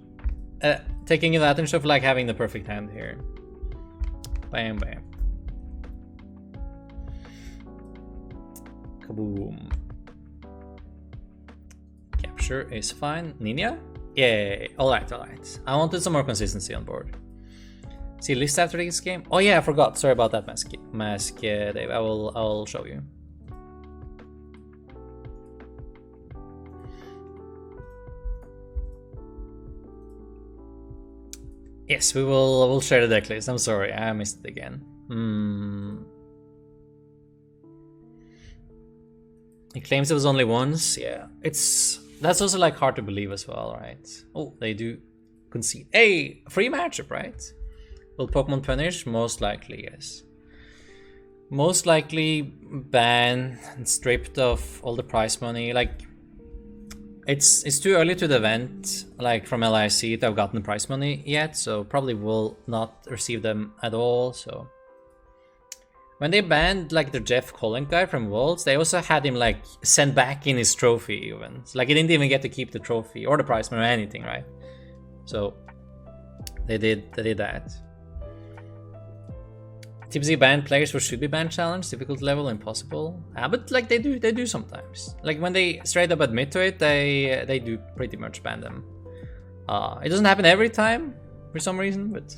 A: Taking advantage of like having the perfect hand here. Bam bam. Kaboom. Capture is fine. Ninja? Yeah. Alright. I wanted some more consistency on board. See list after this game? Oh yeah, I forgot. Sorry about that, Mask Dave. I'll show you. Yes, we'll share the deck list. I'm sorry, I missed it again. He claims it was only once. Yeah, that's also like hard to believe as well, right? Oh, they do concede. Hey, free matchup, right? Will Pokemon punish? Most likely, yes. Most likely ban and stripped of all the prize money. Like, it's too early to the event, like from LIC, to have gotten the prize money yet, so probably will not receive them at all. So when they banned like the Jeff Collins guy from Worlds, they also had him like send back in his trophy even. So, like he didn't even get to keep the trophy or the prize money or anything, right? So They did that. TCG banned players who should be banned challenge, difficult level, impossible. But like they do sometimes. Like when they straight up admit to it, they do pretty much ban them. It doesn't happen every time for some reason, but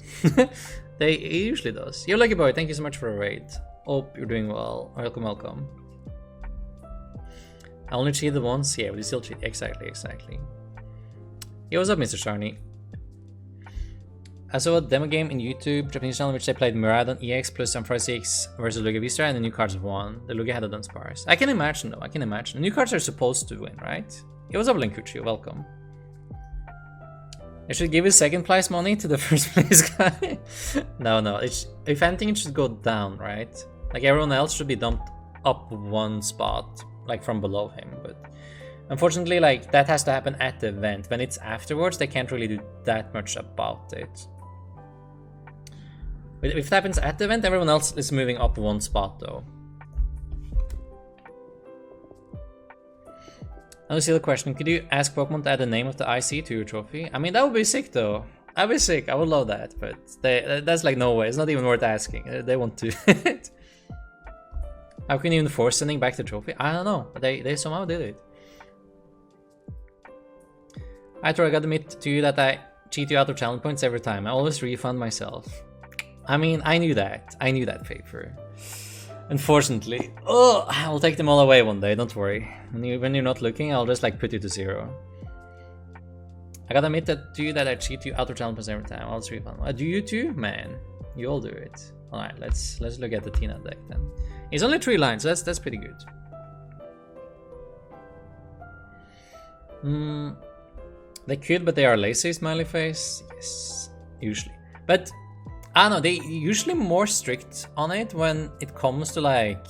A: it usually does. You're lucky boy, thank you so much for a raid. Hope you're doing well. Welcome, welcome. I only cheated once, yeah, but you still cheat. Exactly. Yo, what's up, Mr. Sharny? I saw a demo game in YouTube, Japanese channel, in which they played Miraidon EX plus Ampharos versus Lugia VSTAR, and the new cards won. The Lugia had a done spars. I can imagine though, I can imagine. The new cards are supposed to win, right? It was up, Linkuchi, welcome. I should give his second place money to the first place guy. No, if anything, it should go down, right? Like everyone else should be dumped up one spot, like from below him, but unfortunately, like that has to happen at the event. When it's afterwards, they can't really do that much about it. If it happens at the event, everyone else is moving up one spot though. I'll see the question. Could you ask Pokemon to add the name of the IC to your trophy? I mean, that would be sick though. That'd be sick. I would love that, but that's like no way. It's not even worth asking. They want to. How can you even force sending back the trophy? I don't know. They somehow did it. I gotta admit to you that I cheat you out of challenge points every time. I always refund myself. I mean, I knew that. I knew that paper. Unfortunately. Oh, I'll take them all away one day, don't worry. When you're not looking, I'll just like put you to 0. I gotta admit that to you that I cheat you out of challenge points every time. I'll just refund. Do you too? Man, you all do it. Alright, let's look at the Tina deck then. It's only 3 lines, so that's pretty good. They could, but they are lazy, smiley face. Yes, usually. But I don't know, they usually more strict on it when it comes to like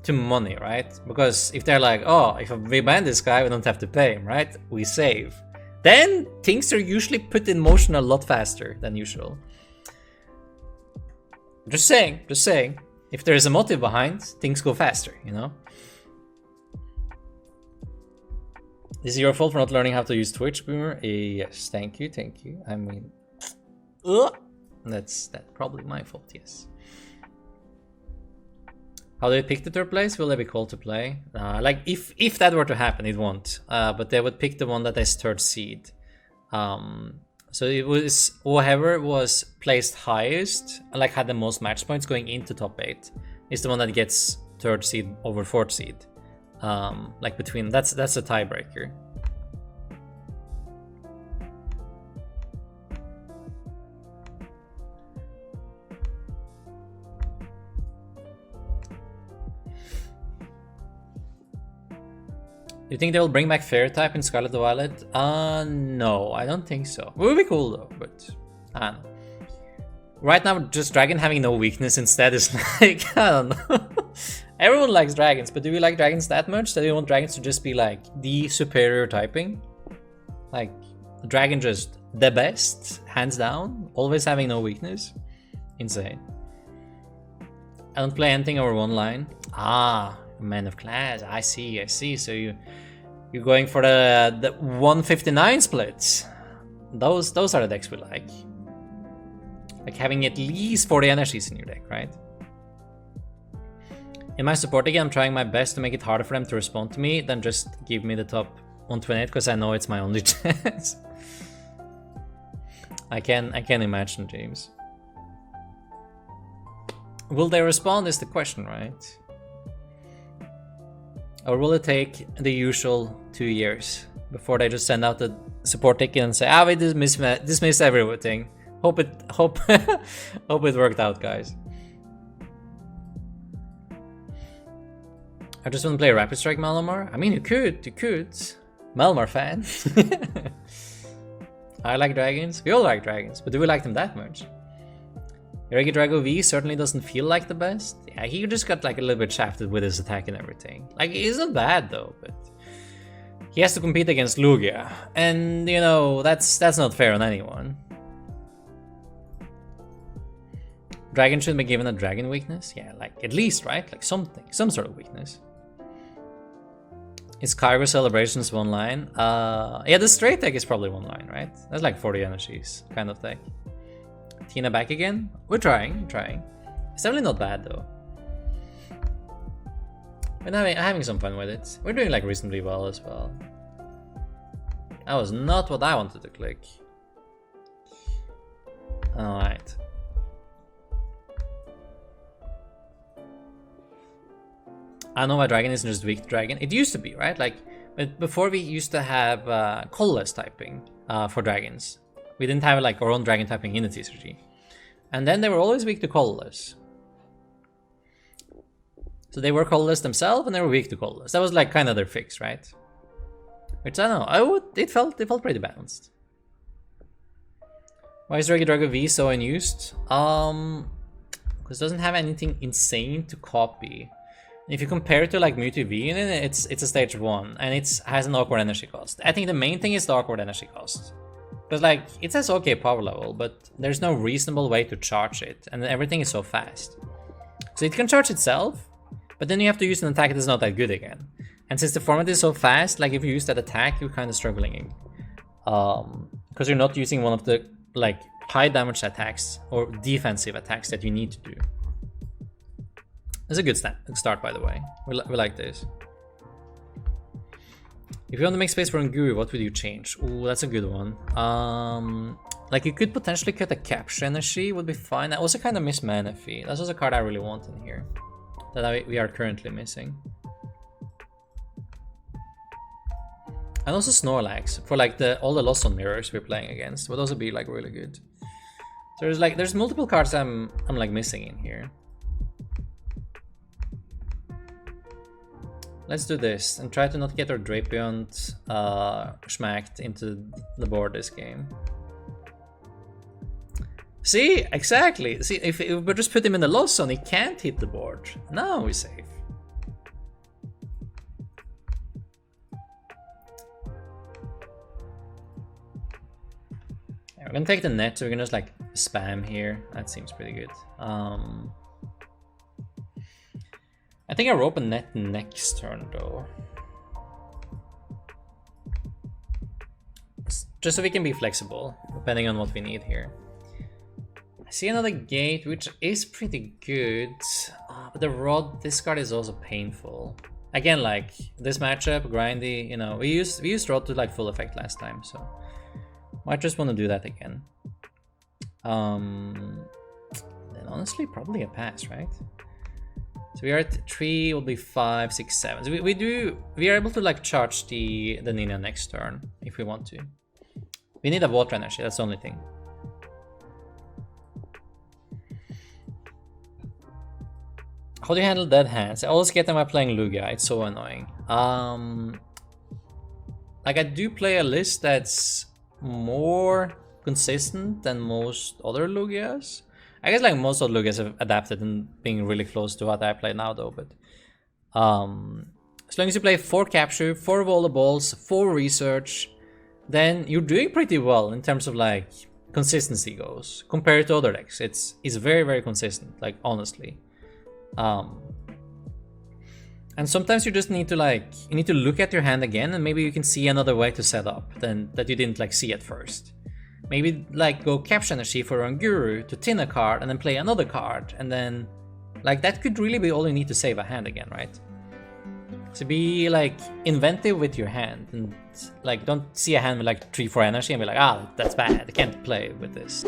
A: to money, right? Because if they're like, oh, if we ban this guy, we don't have to pay him, right? We save. Then things are usually put in motion a lot faster than usual. Just saying. If there is a motive behind, things go faster, you know? This is your fault for not learning how to use Twitch, Boomer. Yes, thank you. I mean, that's probably my fault, yes. How do they pick the third place? Will they be called to play? Like, if that were to happen, it won't. But they would pick the one that is third seed. So it was whoever was placed highest, like had the most match points going into top 8, is the one that gets third seed over fourth seed. Like between, that's a tiebreaker. Do you think they will bring back Fairy type in Scarlet Violet? No, I don't think so. It would be cool though, but I don't know. Right now, just Dragon having no weakness instead is like, I don't know. Everyone likes dragons, but do we like dragons that much that we want dragons to just be like the superior typing? Like, dragon just the best, hands down, always having no weakness? Insane. I don't play anything over 1 line. Man of class, I see. So you're going for the 159 splits. Those are the decks we like. Like having at least 40 energies in your deck, right? In my support again, I'm trying my best to make it harder for them to respond to me than just give me the top 128 because I know it's my only chance. I can imagine, James. Will they respond is the question, right? Or will it take the usual 2 years before they just send out the support ticket and say, we dismiss everything. Hope it worked out, guys. I just want to play Rapid Strike Malamar. I mean, you could. Malamar fan. I like dragons. We all like dragons, but do we like them that much? Regi Drago V certainly doesn't feel like the best. Yeah, he just got like a little bit shafted with his attack and everything. Like, he's not bad though, but he has to compete against Lugia, and you know that's not fair on anyone. Dragon should be given a dragon weakness. Yeah, like at least, right? Like something, some sort of weakness. Is Kyro Celebrations one line? Yeah, the straight deck is probably one line, right? That's like 40 energies kind of deck. Tina back again? We're trying. It's definitely not bad though. We're having some fun with it. We're doing like reasonably well as well. That was not what I wanted to click. Alright. I know why Dragon isn't just weak to Dragon. It used to be, right? Like, but before we used to have colorless typing for dragons. We didn't have like our own Dragon typing in the TCG. And then they were always weak to colorless. So they were colorless themselves and they were weak to colorless. That was like kind of their fix, right? Which I don't know. It felt pretty balanced. Why is Regi Drago V so unused? Because it doesn't have anything insane to copy. If you compare it to like Mewtwo V, it's a stage 1 and it has an awkward energy cost. I think the main thing is the awkward energy cost. Because like it has okay power level, but there's no reasonable way to charge it, and everything is so fast. So it can charge itself, but then you have to use an attack that is not that good again. And since the format is so fast, like if you use that attack, you're kind of struggling. Because you're not using one of the like high damage attacks or defensive attacks that you need to do. It's a good start, by the way. We like this. If you want to make space for Nguru, what would you change? Ooh, that's a good one. Like you could potentially cut a capture energy, would be fine. I also kind of miss Mana Fee. That's also a card I really want in here that we are currently missing. And also Snorlax for like all the Lost on Mirrors we're playing against would also be like really good. So there's multiple cards I'm like missing in here. Let's do this and try to not get our Drapion schmacked into the board this game. See, exactly. See, if we just put him in the lost zone, he can't hit the board. Now we're safe. Yeah, we're gonna take the net, so we're gonna just like spam here. That seems pretty good. I think I'll open net next turn though. Just so we can be flexible, depending on what we need here. I see another gate, which is pretty good. But the rod, this card is also painful. Again, like this matchup, grindy, you know, we used rod to like full effect last time, so might just want to do that again. Then honestly, probably a pass, right? So we are at 3, will be 5, 6, 7. So we are able to like charge the Nina next turn if we want to. We need a water energy, that's the only thing. How do you handle dead hands? I always get them by playing Lugia, it's so annoying. Like I do play a list that's more consistent than most other Lugias. I guess like most of Lugias have adapted and being really close to what I play now though, but as long as you play 4 capture, 4 volleyballs, 4 research, then you're doing pretty well in terms of like consistency goes compared to other decks. It's very, very consistent, like honestly. And sometimes you just need to like, you need to look at your hand again and maybe you can see another way to set up than that you didn't like see at first. Maybe like go capture energy for Unguru to tin a card and then play another card, and then like that could really be all you need to save a hand again, right? So be like inventive with your hand and like don't see a hand with like 3-4 energy and be like, ah, that's bad, I can't play with this.